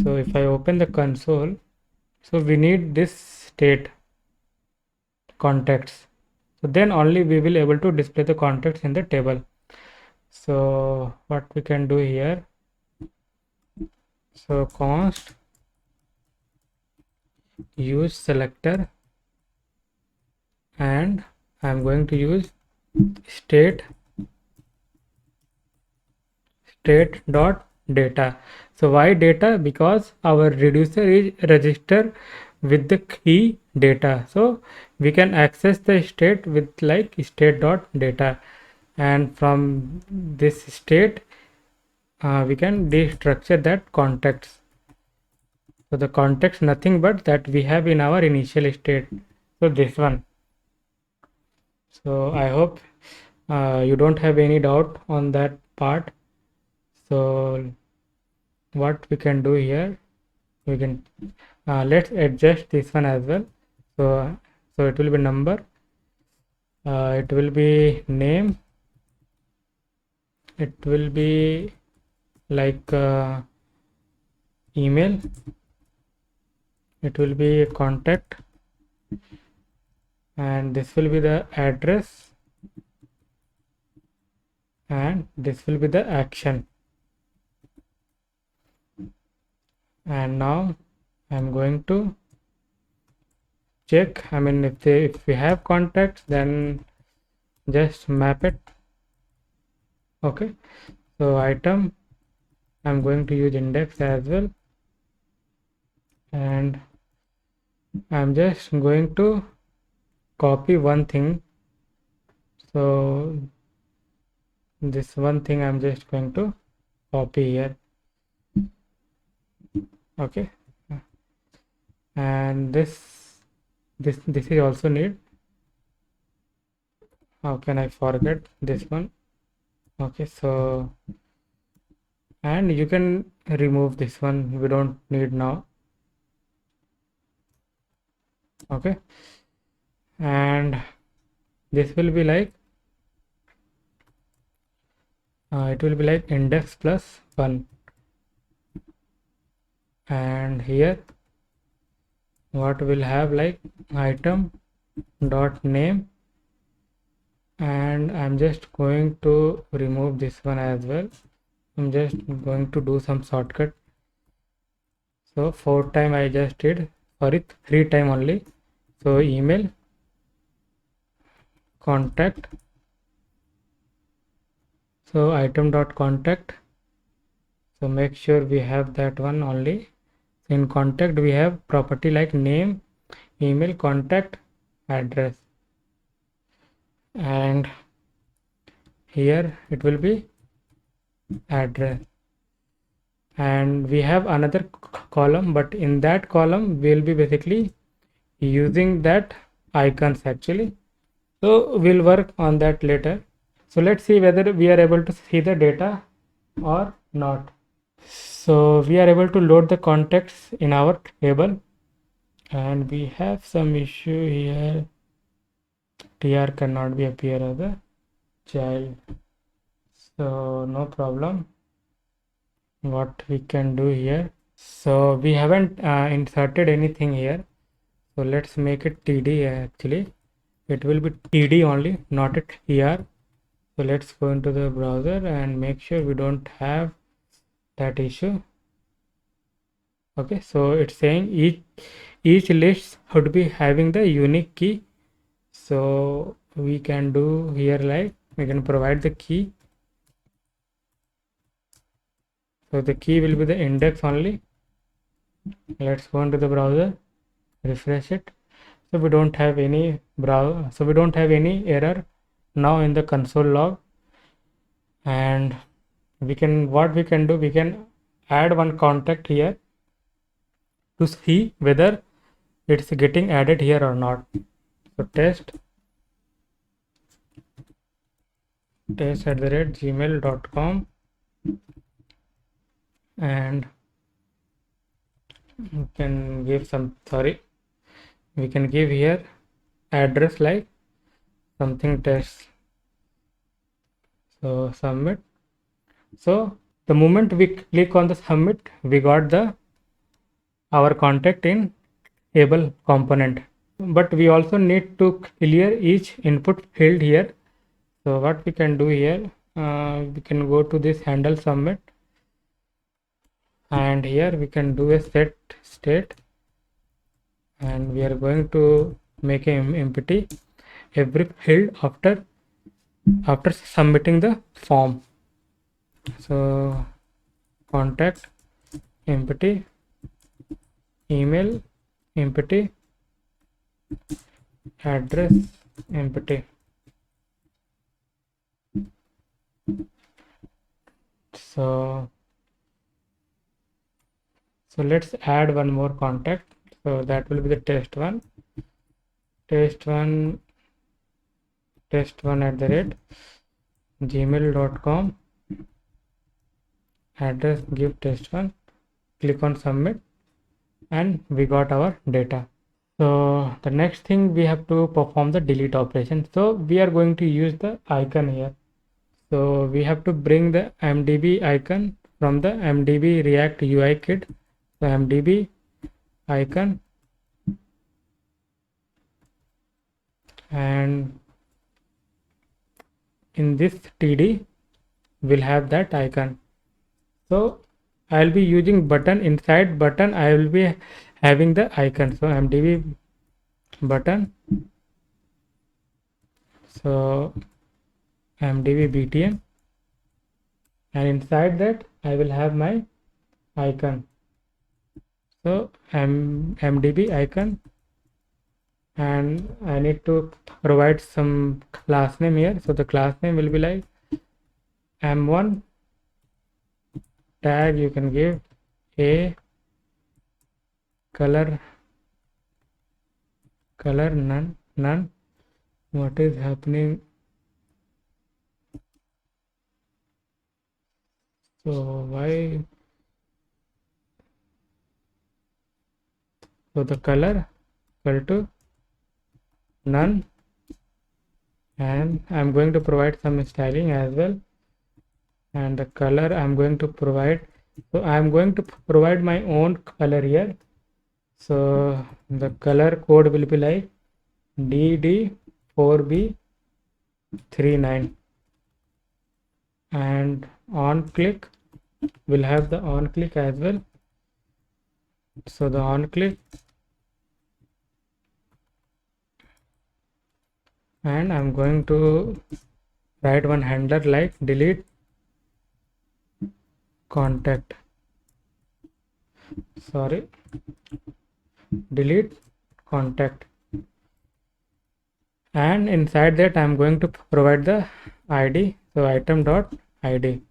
So if I open the console, so we need this state contacts, so then only we will able to display the contacts in the table. So what we can do here, so const use selector, and I'm going to use state dot data. So why data? Because our reducer is registered with the key data, so we can access the state with like state dot data, and from this state we can destructure that context. So the context nothing but that we have in our initial state, so this one. So I hope you don't have any doubt on that part. So what we can do here, we can let's adjust this one as well. So it will be number, it will be name, it will be like email, it will be contact, and this will be the address, and this will be the action. And now I'm going to check, I mean if we have contacts, then just map it. Okay, so item, I'm going to use index as well, and I'm just going to copy one thing. So this one thing I'm just going to copy here. Okay, and this is also need. How can I forget this one? Okay, so and you can remove this one, we don't need now. Okay, and this will be like it will be like index plus 1, and here what will have like item dot name and I'm just going to remove this one as well. I'm just going to do some shortcut. So 4 time I just did, sorry, 3 time only. So email, contact, so item dot contact, so make sure we have that one only. In contact we have property like name, email, contact, address, and here it will be address, and we have another column, but in that column we'll be basically using that icons actually, so we'll work on that later. So let's see whether we are able to see the data or not. So we are able to load the contacts in our table, and we have some issue here. TR cannot be appear as a child, so no problem. What we can do here, so we haven't inserted anything here, so let's make it TD. Actually it will be TD only, not a TR. So let's go into the browser and make sure we don't have that issue. Okay, so it's saying each list should be having the unique key. So we can do here like we can provide the key. So the key will be the index only. Let's go into the browser, refresh it. So we don't have any browser, so we don't have any error now in the console log. And we can, what we can do, we can add one contact here to see whether it's getting added here or not. So test @gmail.com, and we can give some, sorry, we can give here address like something test. So submit. So the moment we click on the submit, we got the our contact in able component, but we also need to clear each input field here. So what we can do here, we can go to this handle submit, and here we can do a set state, and we are going to make an empty every field after submitting the form. So contact empty, email empty, address empty. So let's add one more contact. So that will be the test one @gmail.com, address give test1, click on submit, and we got our data. So the next thing, we have to perform the delete operation. So we are going to use the icon here. So we have to bring the MDB icon from the MDB React UI kit. So MDB icon, and in this TD will have that icon. So I'll be using button, inside button I will be having the icon. So MDB button, so MDB BTN, and inside that I will have my icon. So MDB icon, and I need to provide some class name here. So the class name will be like M1 tag, you can give a color none. What is happening? So why? So the color equal to none, and I'm going to provide some styling as well, and the color I'm going to provide, so I'm going to provide my own color here. So the color code will be like DD4B 39, and on click will have the on click as well. So the on click, and I'm going to write one handler like delete contact, sorry, delete contact, and inside that I'm going to provide the id, so item dot id,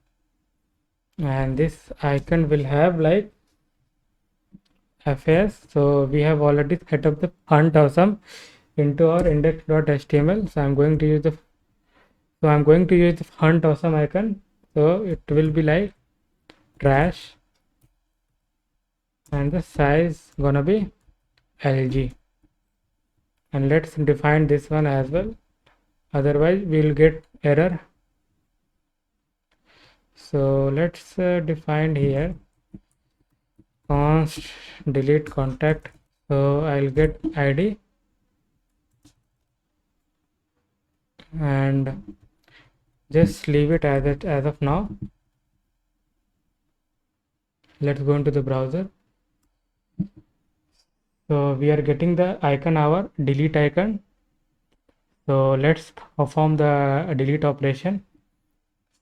and this icon will have like fs. So we have already set up the font awesome into our index.html, so I'm going to use the font awesome icon, so it will be like trash, and the size gonna be lg, and let's define this one as well, otherwise we'll get error. So let's define here const delete contact, so I'll get id, and just leave it as it as of now. Let's go into the browser. So we are getting the icon, our delete icon. So let's perform the delete operation.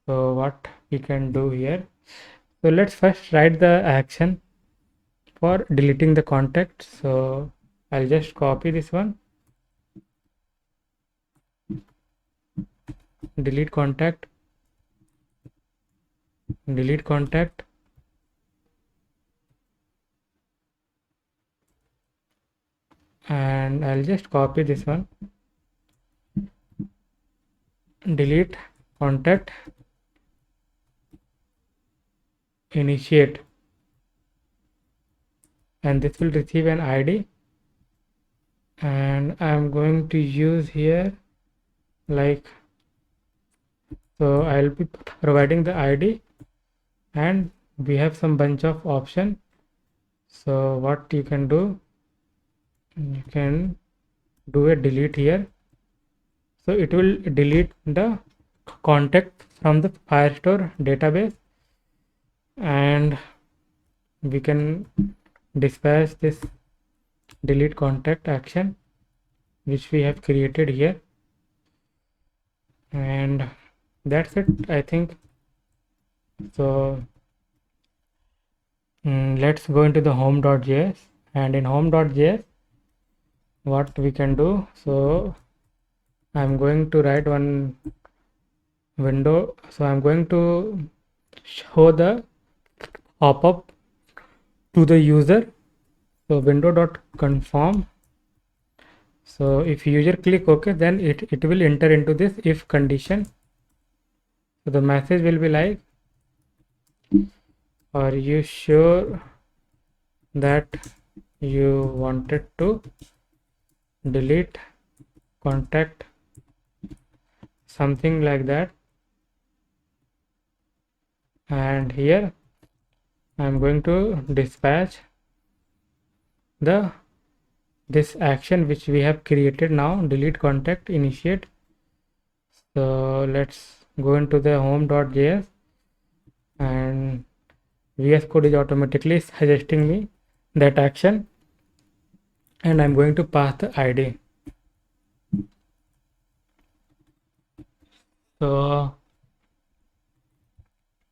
So what we can do here, so let's first write the action for deleting the contact. So I'll just copy this one, delete contact, delete contact, and I'll just copy this one, delete contact, initiate, and this will receive an id, and I'm going to use here like, so I'll be providing the id, and we have some bunch of option. So what you can do, you can do a delete here, so it will delete the contact from the Firestore database, and we can dispatch this delete contact action which we have created here, and that's it, I think. So let's go into the home.js, and in home.js what we can do, so I'm going to write one window, so I'm going to show the pop-up to the user, so window.conform. So if user click OK, then it will enter into this if condition. So the message will be like, are you sure that you wanted to delete contact, something like that. And here I'm going to dispatch this action which we have created now, delete contact, initiate. So let's go into the home.js, and VS Code is automatically suggesting me that action, and I'm going to pass the ID. So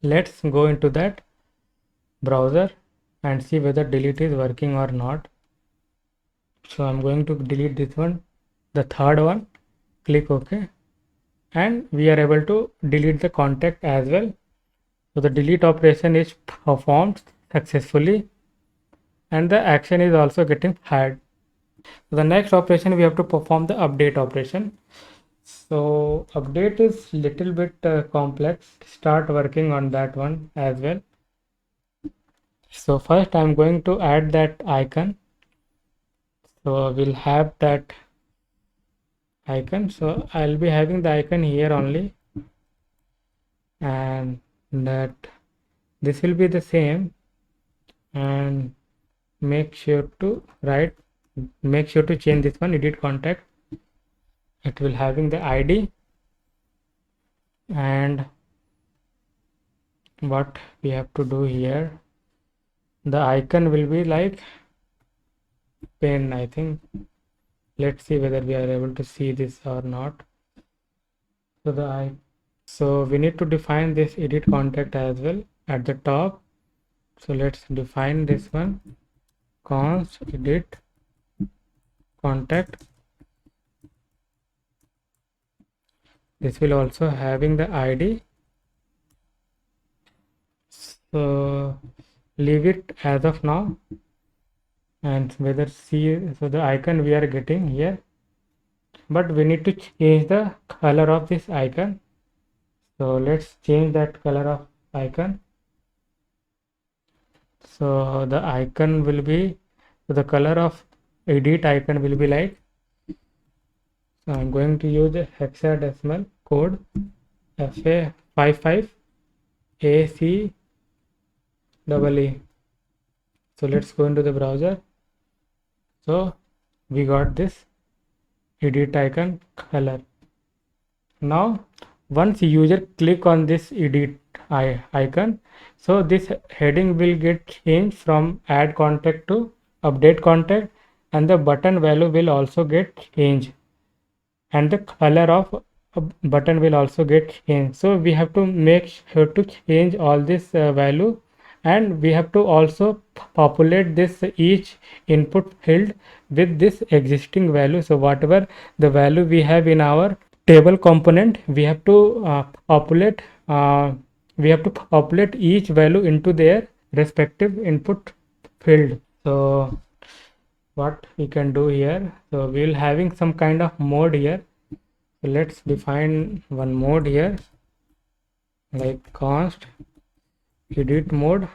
let's go into that browser and see whether delete is working or not. So I'm going to delete this one, the third one, click OK, and we are able to delete the contact as well. So the delete operation is performed successfully, and the action is also getting fired. So the next operation, we have to perform the update operation. So update is little bit complex. Start working on that one as well. So first I'm going to add that icon. So we'll have that icon. So I'll be having the icon here only, and that this will be the same, and make sure to change this one, edit contact. It will having the ID, And what we have to do here, the icon will be like pen, I think. Let's see whether we are able to see this or not. So we need to define this edit contact as well at the top. So let's define this one, const edit contact. This will also having the ID. So leave it as of now, and whether see, so the icon we are getting here, but we need to change the color of this icon. So let's change that color of icon. So the icon will be, so the color of edit icon will be like, so I'm going to use the hexadecimal code FA55ACEE. So let's go into the browser. So we got this edit icon color. Now once user click on this edit icon, so this heading will get changed from add contact to update contact, and the button value will also get changed, and the color of button will also get changed. So we have to make sure to change all this value, and we have to also populate this each input field with this existing value. So whatever the value we have in our table component, we have to populate each value into their respective input field. So what we can do here, so we'll having some kind of mode here. So let's define one mode here, like const edit mode,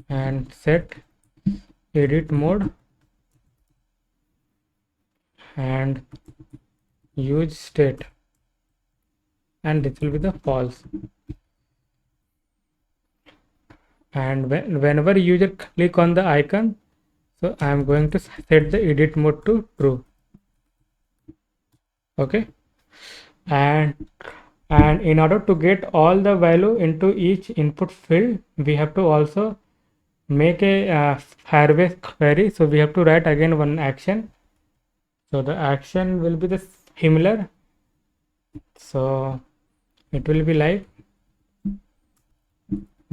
and set edit mode, and use state, and this will be the false. And whenever user click on the icon, so I am going to set the edit mode to true. Okay, and in order to get all the value into each input field, we have to also make a Firebase query. So we have to write again one action. So the action will be the similar. So it will be like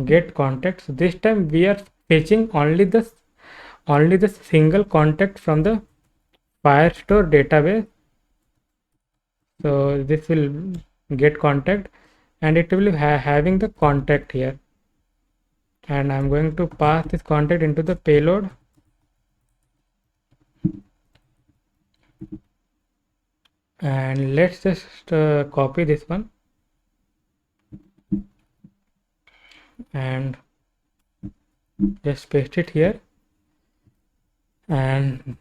get contact. So this time we are fetching only the single contact from the Firestore database. So this will get contact, and it will be having the contact here, and I'm going to pass this contact into the payload. And let's just copy this one and just paste it here, and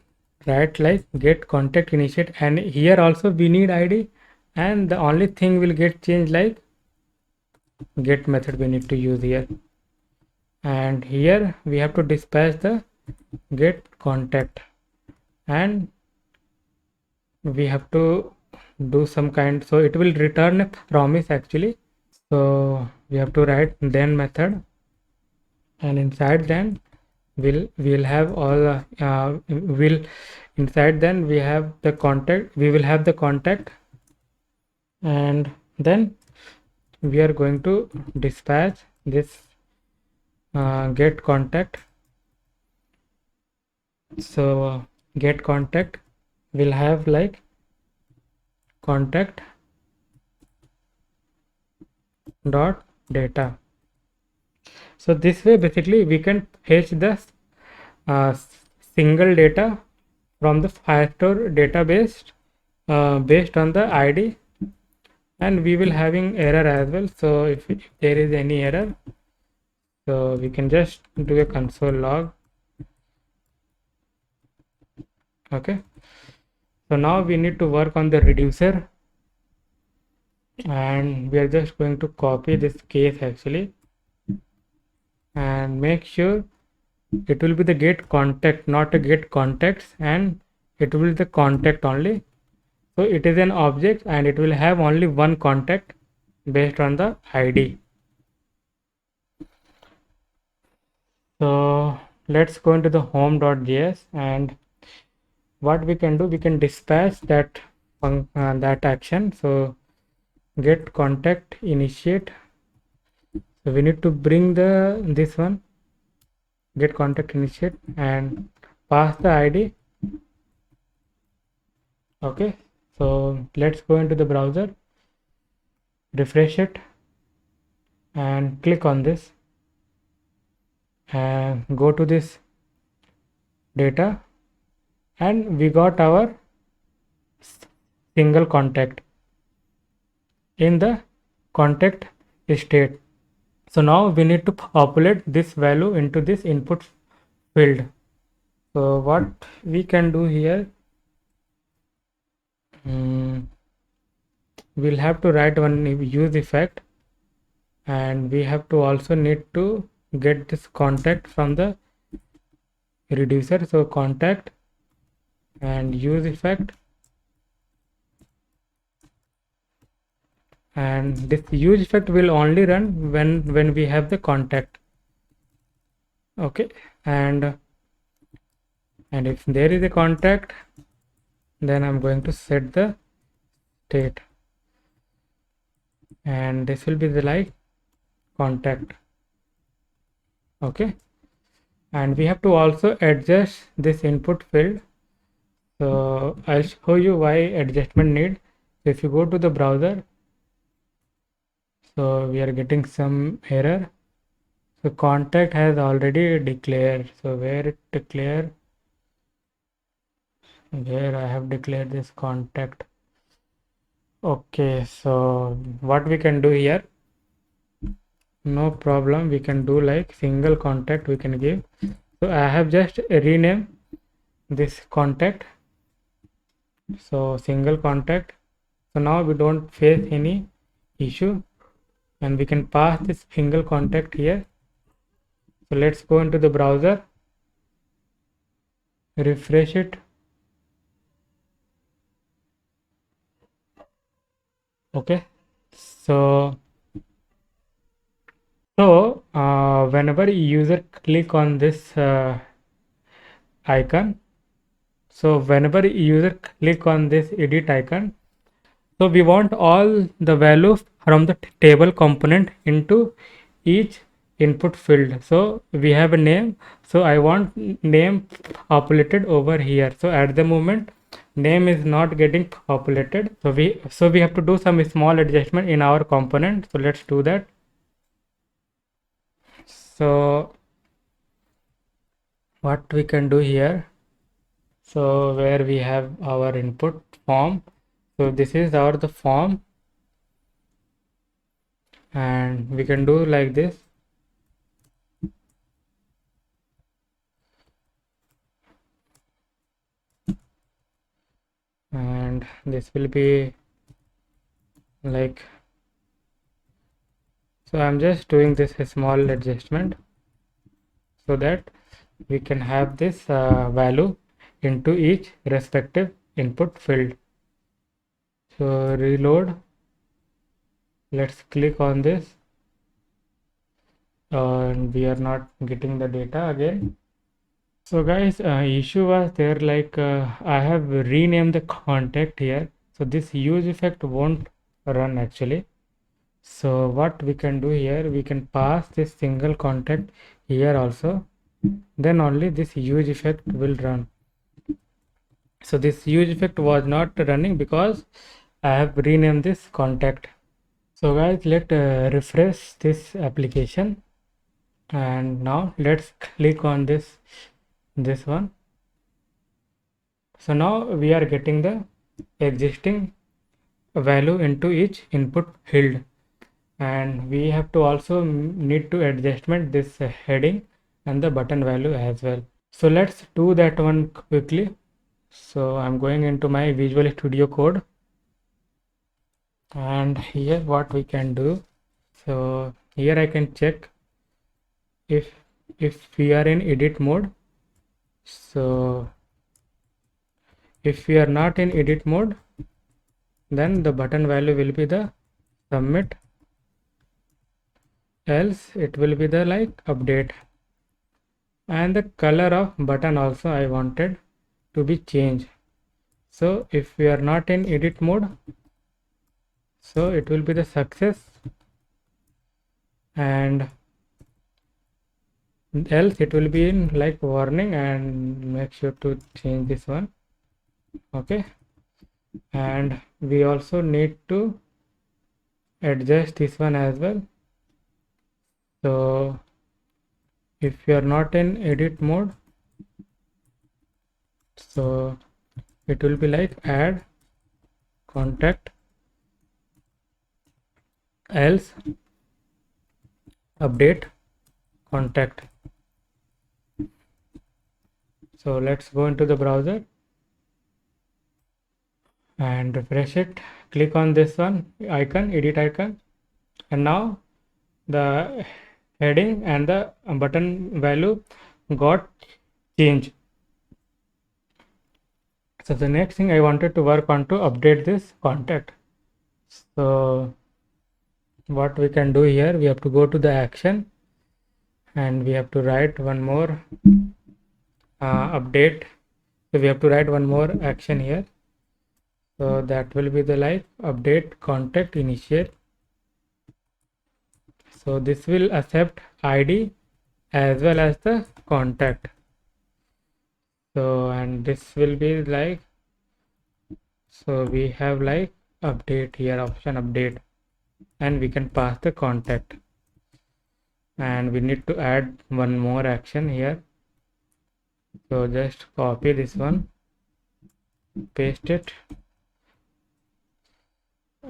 write like get contact initiate, and here also we need ID, and the only thing will get changed like get method we need to use here, and here we have to dispatch the get contact, and we have to do some kind, so it will return a promise actually. So we have to write then method, and inside then we'll have all will inside then we have the contact, we will have the contact, and then we are going to dispatch this get contact. So get contact will have like contact dot data. So this way basically we can fetch the single data from the Firestore database based on the ID, and we will having error as well. So if there is any error, so we can just do a console log. Okay, so now we need to work on the reducer, and we are just going to copy this case actually, and make sure it will be the get contact, not a get contacts, and it will be the contact only. So it is an object and it will have only one contact based on the ID. So let's go into the home.js, and what we can do, we can dispatch that that action. So get contact initiate. So we need to bring the this one, get contact initiate, and pass the ID. Okay, so let's go into the browser, refresh it, and click on this, and go to this data, and we got our single contact in the contact state. So now we need to populate this value into this input field. So what we can do here, we'll have to write one use effect, and we have to also need to get this contact from the reducer. So contact and use effect, and this use effect will only run when we have the contact. Okay, and if there is a contact, then I'm going to set the state, and this will be the like contact. Okay, and we have to also adjust this input field. So I'll show you why adjustment need. So if you go to the browser, so we are getting some error. So contact has already declared. So where it declare, where I have declared this contact. Okay, so what we can do here, no problem, we can do like single contact we can give. So I have just renamed this contact, so single contact. So now we don't face any issue, and we can pass this single contact here. So let's go into the browser, refresh it. Okay, so whenever user click on this icon, so whenever user click on this edit icon, so we want all the values from the table component into each input field. So we have a name, so I want name populated over here. So at the moment name is not getting populated, so we have to do some small adjustment in our component. So let's do that. So what we can do here, so where we have our input form, so this is our the form, and we can do like this. And this will be like, so I'm just doing this small adjustment so that we can have this value into each respective input field. So reload, let's click on this, and we are not getting the data again. So guys, issue was there, like I have renamed the contact here, so this use effect won't run actually. So what we can do here, we can pass this single contact here also, then only this use effect will run. So this use effect was not running because I have renamed this contact. So guys, let refresh this application, and now let's click on this one. So now we are getting the existing value into each input field, and we have to also need to adjustment this heading and the button value as well. So let's do that one quickly. So I'm going into my Visual Studio Code, and here what we can do, so here I can check if we are in edit mode. So if we are not in edit mode, then the button value will be the submit, else it will be the like update. And the color of button also I wanted to be changed. So if we are not in edit mode, so it will be the success, and else it will be in like warning, and make sure to change this one. Okay, and we also need to adjust this one as well. So if you are not in edit mode, so it will be like add contact, else update contact. So let's go into the browser and refresh it. Click on this one icon, edit icon, and now the heading and the button value got changed. So the next thing I wanted to work on to update this contact. So what we can do here, we have to go to the action and we have to write one more update. So we have to write one more action here. So that will be the like update contact initiate. So this will accept ID as well as the contact. So and this will be like, so we have like update here, option update, and we can pass the contact, and we need to add one more action here. So just copy this one, paste it,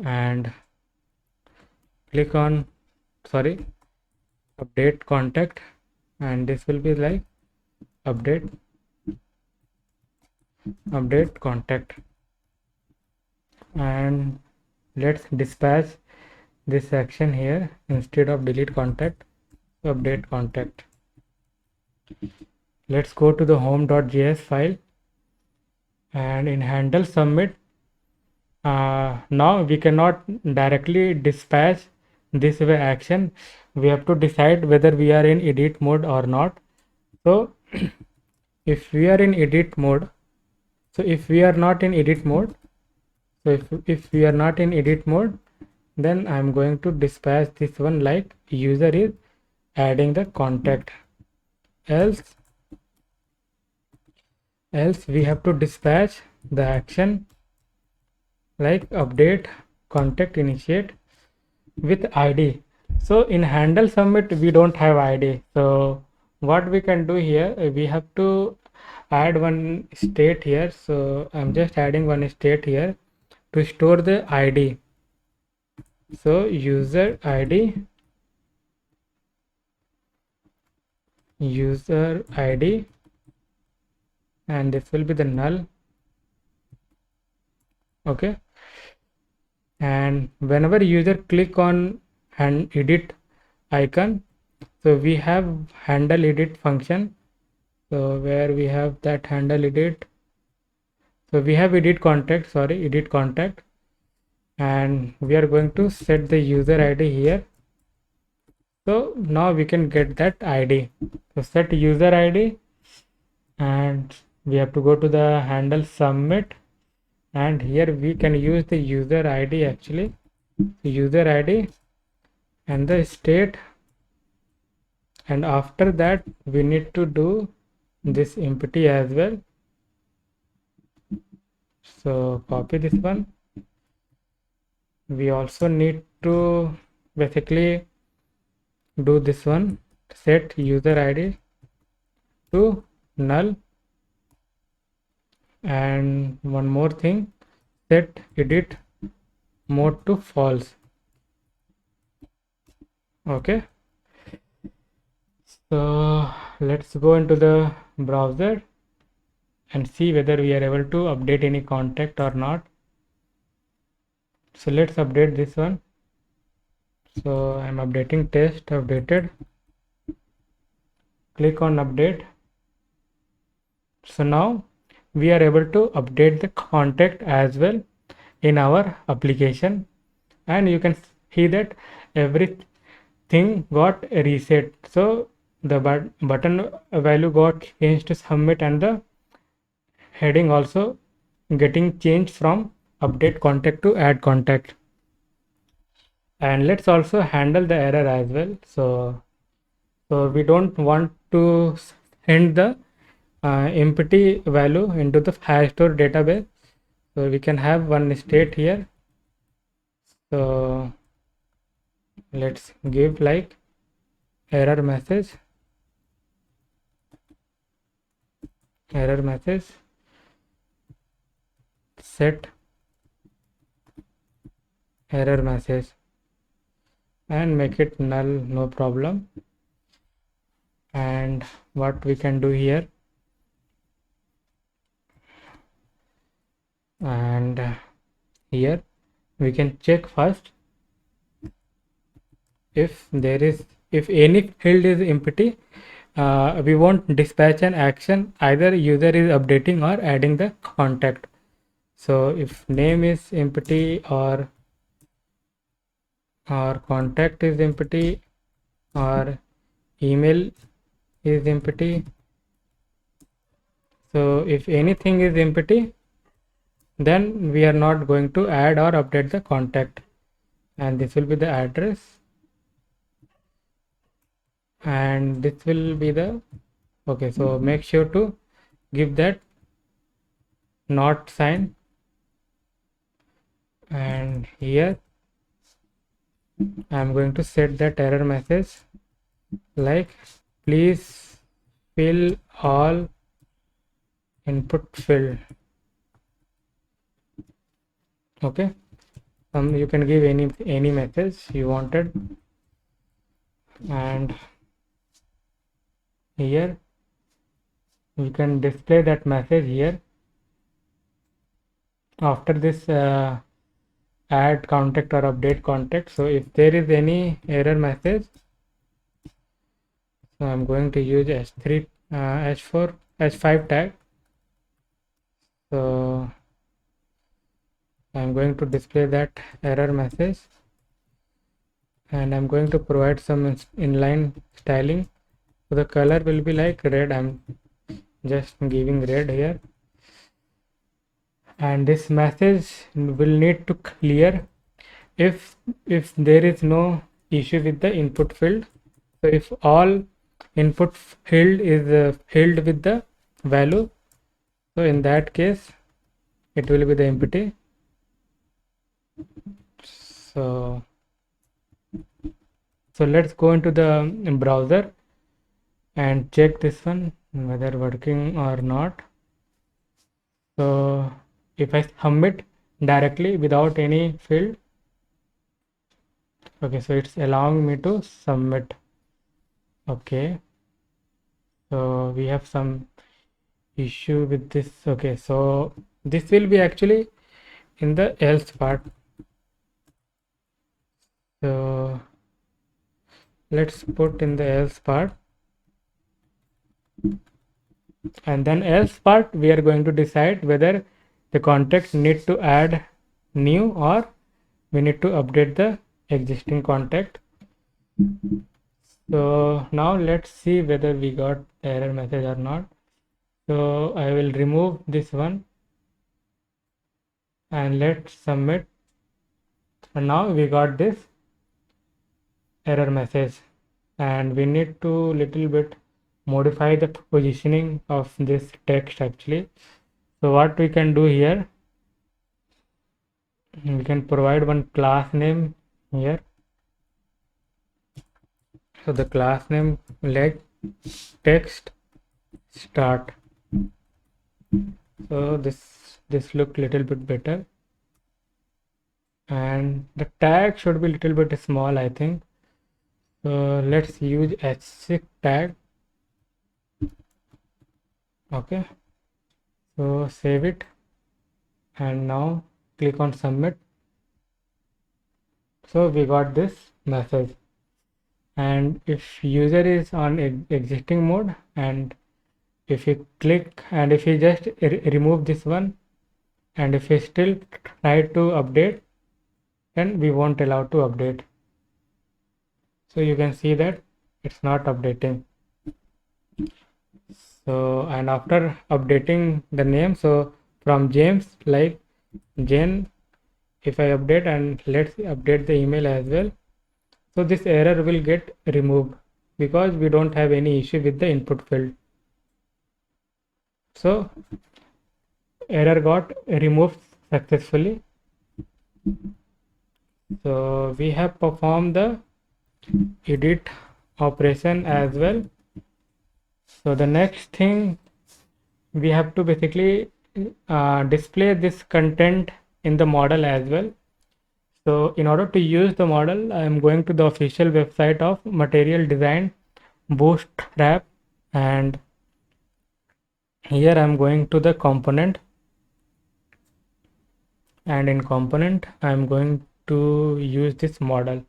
and click on update contact, and this will be like update contact. And let's dispatch this action here instead of delete contact, update contact. Let's go to the home.js file, and in handle submit, now we cannot directly dispatch this way action. We have to decide whether we are in edit mode or not. So if we are in edit mode, so if we are not in edit mode, so if we are not in edit mode, then I'm going to dispatch this one like user is adding the contact, else we have to dispatch the action like update contact initiate with ID. So in handle submit we don't have ID. So what we can do here, we have to add one state here. So I'm just adding one state here to store the ID. So user ID and this will be the null. Okay, and whenever user click on and edit icon, so we have handle edit function. So where we have that handle edit, so we have edit contact, and we are going to set the user ID here. So now we can get that ID. So set user ID, and we have to go to the handle submit, and here we can use the user ID actually, user ID and the state, and after that we need to do this empty as well. So copy this one. We also need to basically do this one, set user ID to null, and one more thing, set edit mode to false. Okay, so let's go into the browser and see whether we are able to update any contact or not. So let's update this one. So I'm updating test, updated, click on update. So now we are able to update the contact as well, in our application, and you can see that everything got reset. So the button value got changed to submit, and the heading also getting changed from update contact to add contact. And let's also handle the error as well. So we don't want to send the empty value into the Firestore database. So we can have one state here. So let's give like error message set error message and make it null, no problem. And what we can do here, and here we can check first if any field is empty. We won't dispatch an action, either user is updating or adding the contact. So if name is empty or contact is empty or email is empty, so if anything is empty, then we are not going to add or update the contact. And this will be the address, and this will be the okay. So make sure to give that not sign, and here I am going to set that error message like please fill all input field. Okay, you can give any message you wanted, and here you can display that message here after this add contact or update contact. So if there is any error message, so I'm going to use h3 h4 h5 tag. So I'm going to display that error message, and I'm going to provide some inline styling. So the color will be like red. I'm just giving red here, and this message will need to clear if there is no issue with the input field. So if all input field is filled with the value, so in that case it will be the empty. So let's go into the browser and check this one whether working or not. So if I submit directly without any field, okay, so it's allowing me to submit. Okay, so we have some issue with this. Okay, so this will be actually in the else part. So let's put in the else part, and then else part we are going to decide whether the contact need to add new or we need to update the existing contact. So now let's see whether we got error message or not. So I will remove this one and let's submit, and now we got this error message, and we need to little bit modify the positioning of this text actually. So what we can do here, we can provide one class name here. So the class name like text start. So this look little bit better, and the tag should be little bit small, I think. So let's use h6 tag. Okay, so save it, and now click on submit. So we got this message, and if user is on existing mode, and if you click and if you just remove this one, and if we still try to update, then we won't allow to update. So you can see that it's not updating. So, and after updating the name, so from James, like Jane, if I update, and let's update the email as well, so this error will get removed because we don't have any issue with the input field. So error got removed successfully. So we have performed the edit operation as well. So the next thing, we have to basically display this content in the model as well. So in order to use the model, I am going to the official website of Material Design Bootstrap, and here I am going to the component, and in component I am going to use this model.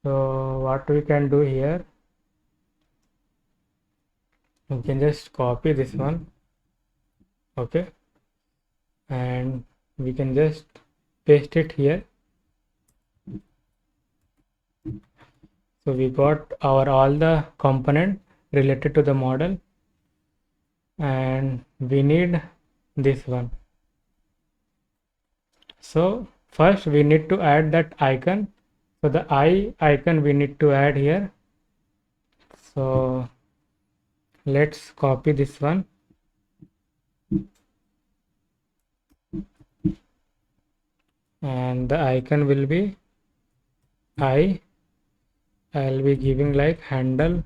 So what we can do here, we can just copy this one, okay, and we can just paste it here. So we got our all the component related to the model, and we need this one. So first we need to add that icon. So the eye icon we need to add here. So let's copy this one, and the icon will be eye. I'll be giving like handle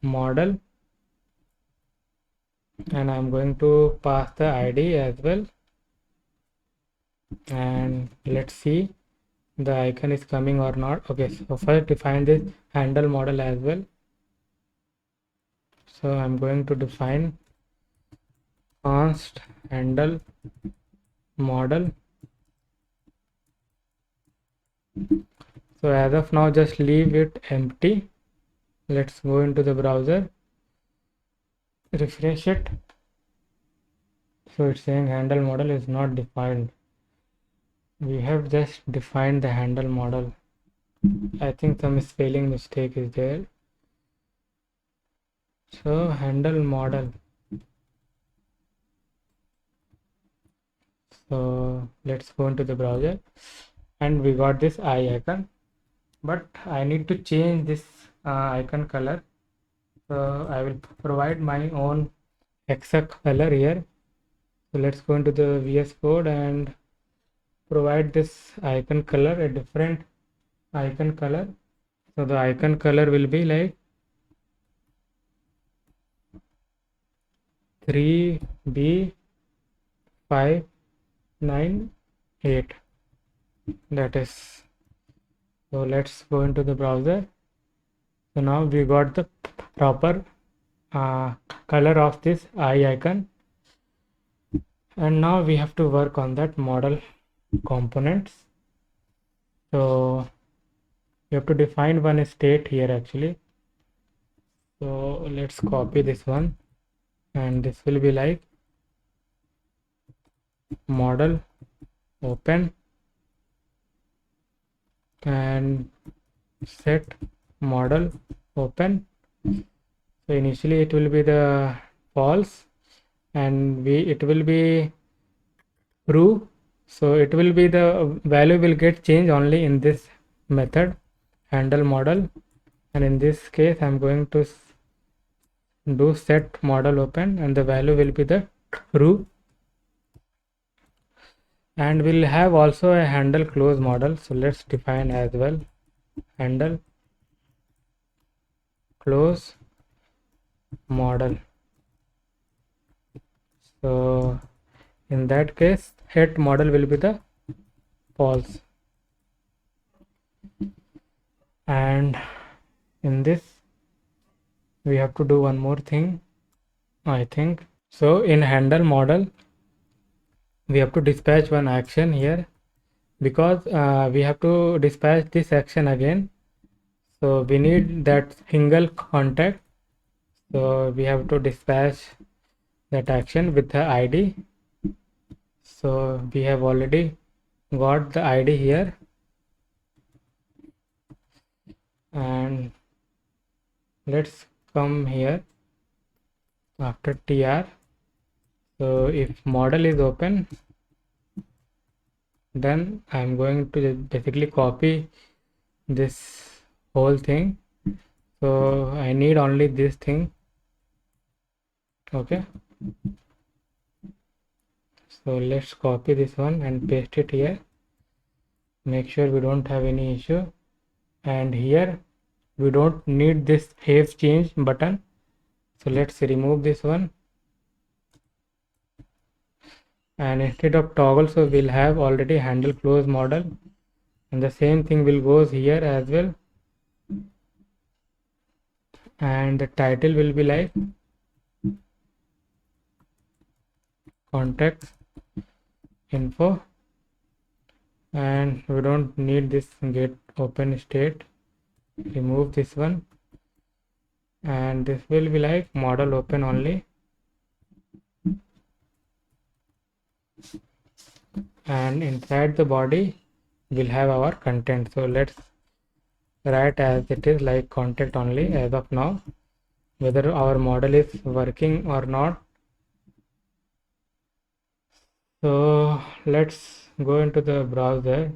model, and I'm going to pass the ID as well, and let's see the icon is coming or not. Okay, so first define this handle model as well. So I'm going to define const handle model. So as of now, just leave it empty. Let's go into the browser, refresh it. So it's saying handle model is not defined. We have just defined the handle model. I think some spelling mistake is there. So handle model. So let's go into the browser, and we got this eye icon, but I need to change this icon color. So I will provide my own extra color here. So let's go into the VS Code and provide this icon color, a different icon color. So the icon color will be like 3B598, that is. So let's go into the browser. So now we got the proper color of this eye icon, and now we have to work on that model components. So you have to define one state here actually. So let's copy this one, and this will be like model open and set model open. So initially it will be the false, and it will be true. So it will be the value will get changed only in this method handle model, and in this case I'm going to do set model open, and the value will be the true. And we'll have also a handle close model. So let's define as well handle close model. So in that case head model will be the false, and in this we have to do one more thing, I think. So in handle model we have to dispatch one action here, because we have to dispatch this action again. So we need that single contact. So we have to dispatch that action with the ID. So we have already got the ID here, and let's come here after tr. So if model is open, then I'm going to basically copy this whole thing. So I need only this thing. Okay, so let's copy this one and paste it here. Make sure we don't have any issue. And here we don't need this save change button, so let's remove this one. And instead of toggle, so we'll have already handle close model, and the same thing will goes here as well. And the title will be like contact info, and we don't need this get open state. Remove this one, and this will be like model open only. And inside the body we'll have our content. So let's write as it is, like contact only as of now, whether our model is working or not. So let's go into the browser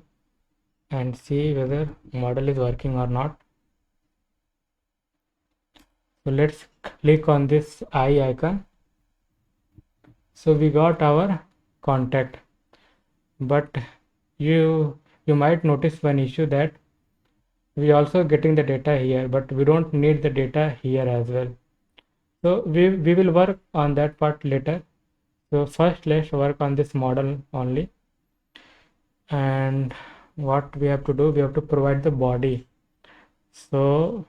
and see whether model is working or not. So let's click on this eye icon. So we got our contact, but you might notice one issue, that we also getting the data here, but we don't need the data here as well. So we will work on that part later. So first let's work on this model only. And what we have to do, we have to provide the body. So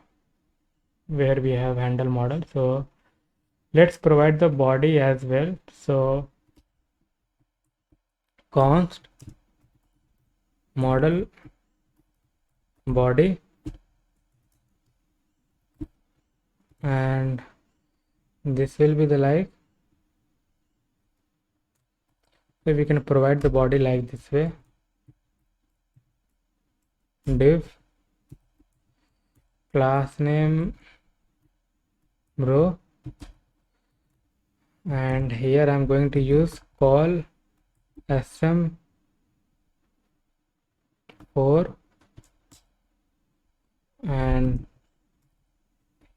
where we have handle model, so let's provide the body as well. So const model body, and this will be the like, so we can provide the body like this way. Div class name bro, and here I'm going to use call sm4, and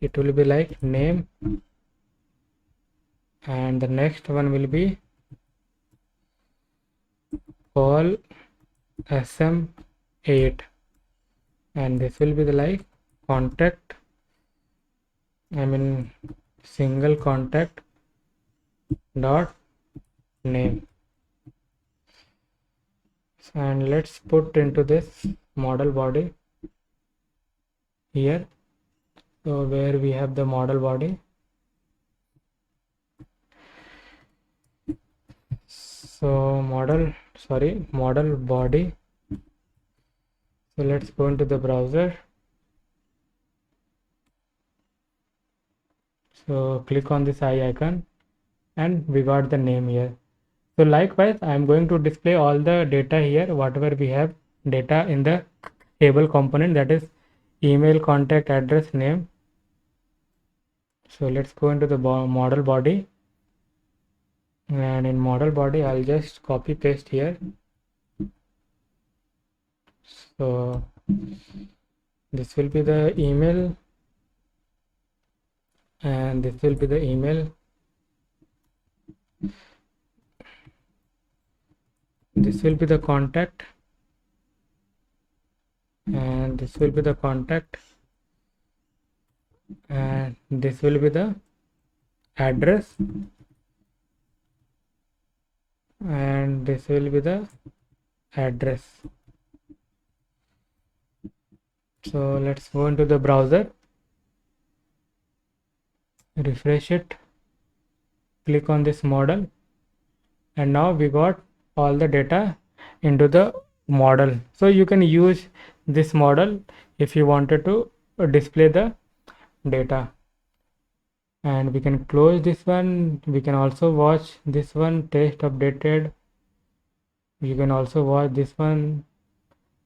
it will be like name, and the next one will be call sm8, and this will be the like contact, I mean single contact dot name. And let's put into this model body here. So where we have the model body, so model body. So let's go into the browser. So click on this eye icon, and we got the name here. So likewise, I am going to display all the data here, whatever we have data in the table component, that is email, contact, address, name. So let's go into the model body, and in model body I'll just copy paste here. So this will be the email, and this will be the email. This will be the contact, and this will be the contact, and this will be the address, and this will be the address. So let's go into the browser, refresh it, click on this model, and now we got all the data into the model. So you can use this model if you wanted to display the data. and we can close this one. We can also watch this one, test updated. You can also watch this one.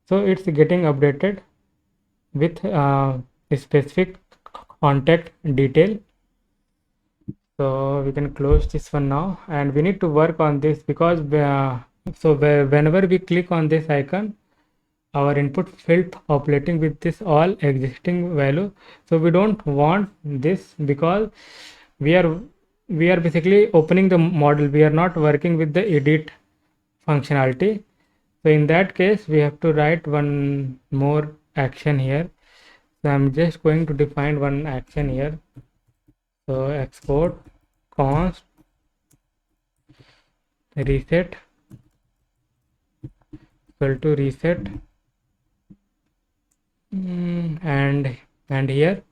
So it's getting updated with a specific contact detail. So we can close this one now, and we need to work on this because whenever we click on this icon, our input field populating with this all existing value. So we don't want this because we are basically opening the model. We are not working with the edit functionality. So in that case, we have to write one more action here. So I'm just going to define one action here. So export const reset equal to reset, and here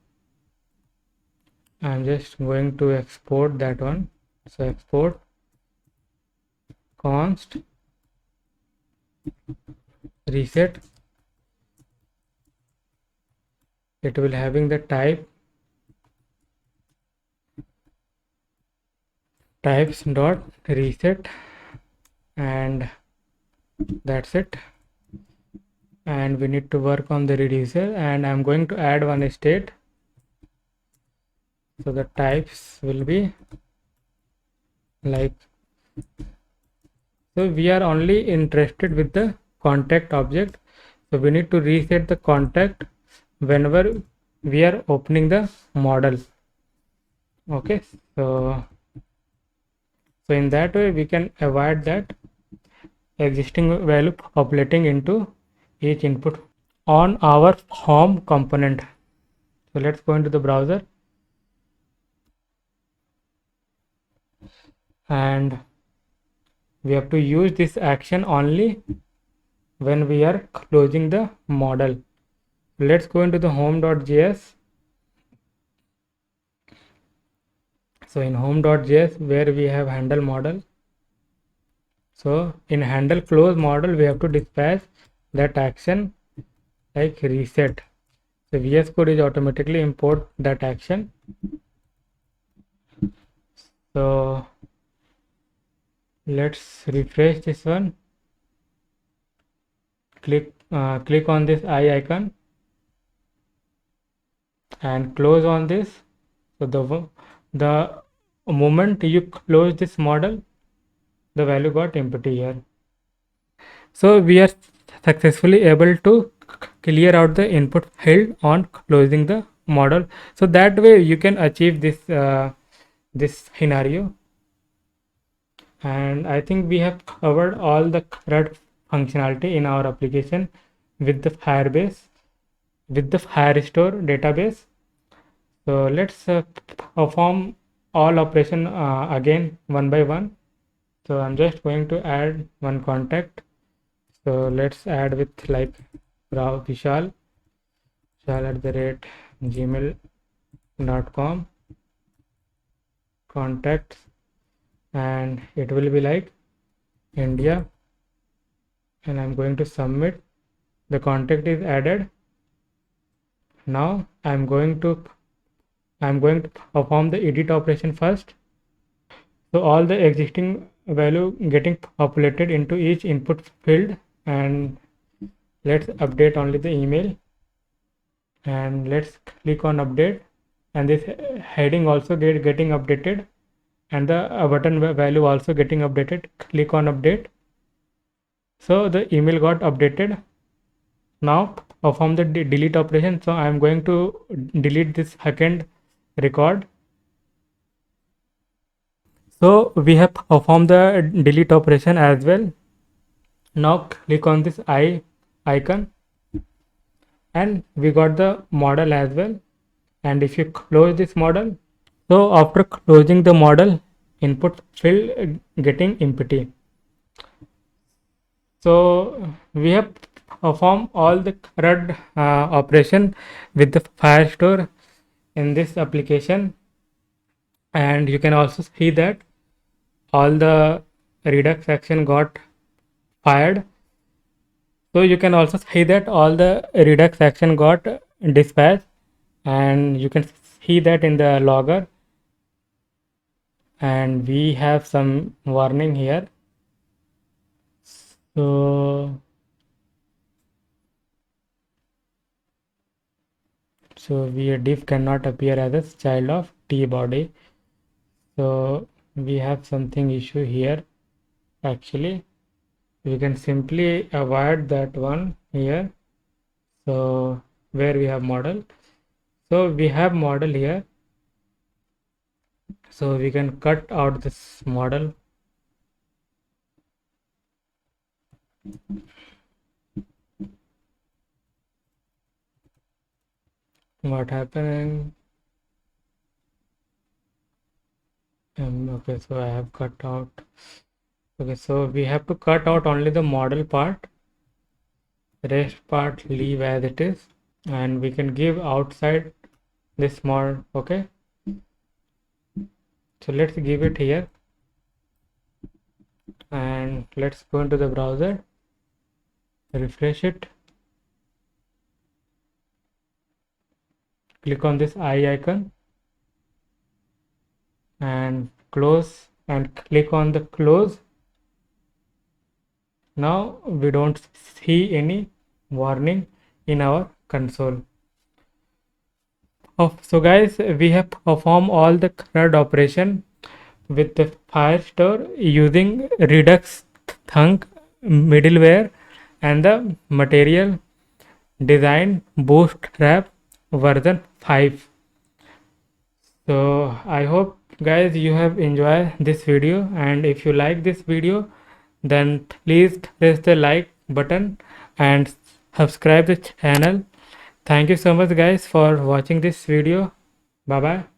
I'm just going to export that one. So export const reset. It will having the types dot reset, and that's it. And we need to work on the reducer, and I'm going to add one state. So the types will be like, so we are only interested with the contact object. So we need to reset the contact whenever we are opening the model. Okay, so in that way we can avoid that existing value populating into each input on our home component. So let's go into the browser, and we have to use this action only when we are closing the model. Let's go into the home.js. So in home.js, where we have handle model, so in handle close model we have to dispatch that action like reset. So VS Code is automatically import that action. So let's refresh this one. Click on this eye icon and close on this. So the moment you close this model, the value got empty here. So we are successfully able to clear out the input field on closing the model. So that way you can achieve this this scenario. And I think we have covered all the CRUD functionality in our application with the Firebase, with the Firestore database. So let's perform all operation again one by one. So I'm just going to add one contact. So let's add with like Vishal @gmail.com contacts, and it will be like India, and I'm going to submit. The contact is added. Now I'm going to perform the edit operation first. So all the existing value getting populated into each input field, and let's update only the email, and let's click on update, and this heading also getting updated, and the button value also getting updated. Click on update. So the email got updated. Now perform the delete operation. So I am going to delete this second record. So we have performed the delete operation as well. Now click on this icon, and we got the model as well. And if you close this model, so after closing the model, input field getting empty. So we have performed all the CRUD operation with the Firestore in this application, and you can also see that all the Redux action got fired. So you can also see that all the Redux action got dispatched, and you can see that in the logger. and we have some warning here. So we div cannot appear as a child of T body. So we have something issue here. Actually, we can simply avoid that one here. So where we have model, so we have model here, so we can cut out this model. What happened? Okay, so I have cut out. Okay, so we have to cut out only the model part, rest part leave as it is, and we can give outside this mod. Okay, so let's give it here, and let's go into the browser, refresh it, click on this eye icon and close, and click on the close. Now we don't see any warning in our console. So guys, we have performed all the CRUD operation with the Firestore using Redux Thunk middleware and the Material Design Bootstrap version 5. So I hope guys you have enjoyed this video, and if you like this video, then please press the like button and subscribe the channel. Thank you so much guys for watching this video. Bye bye.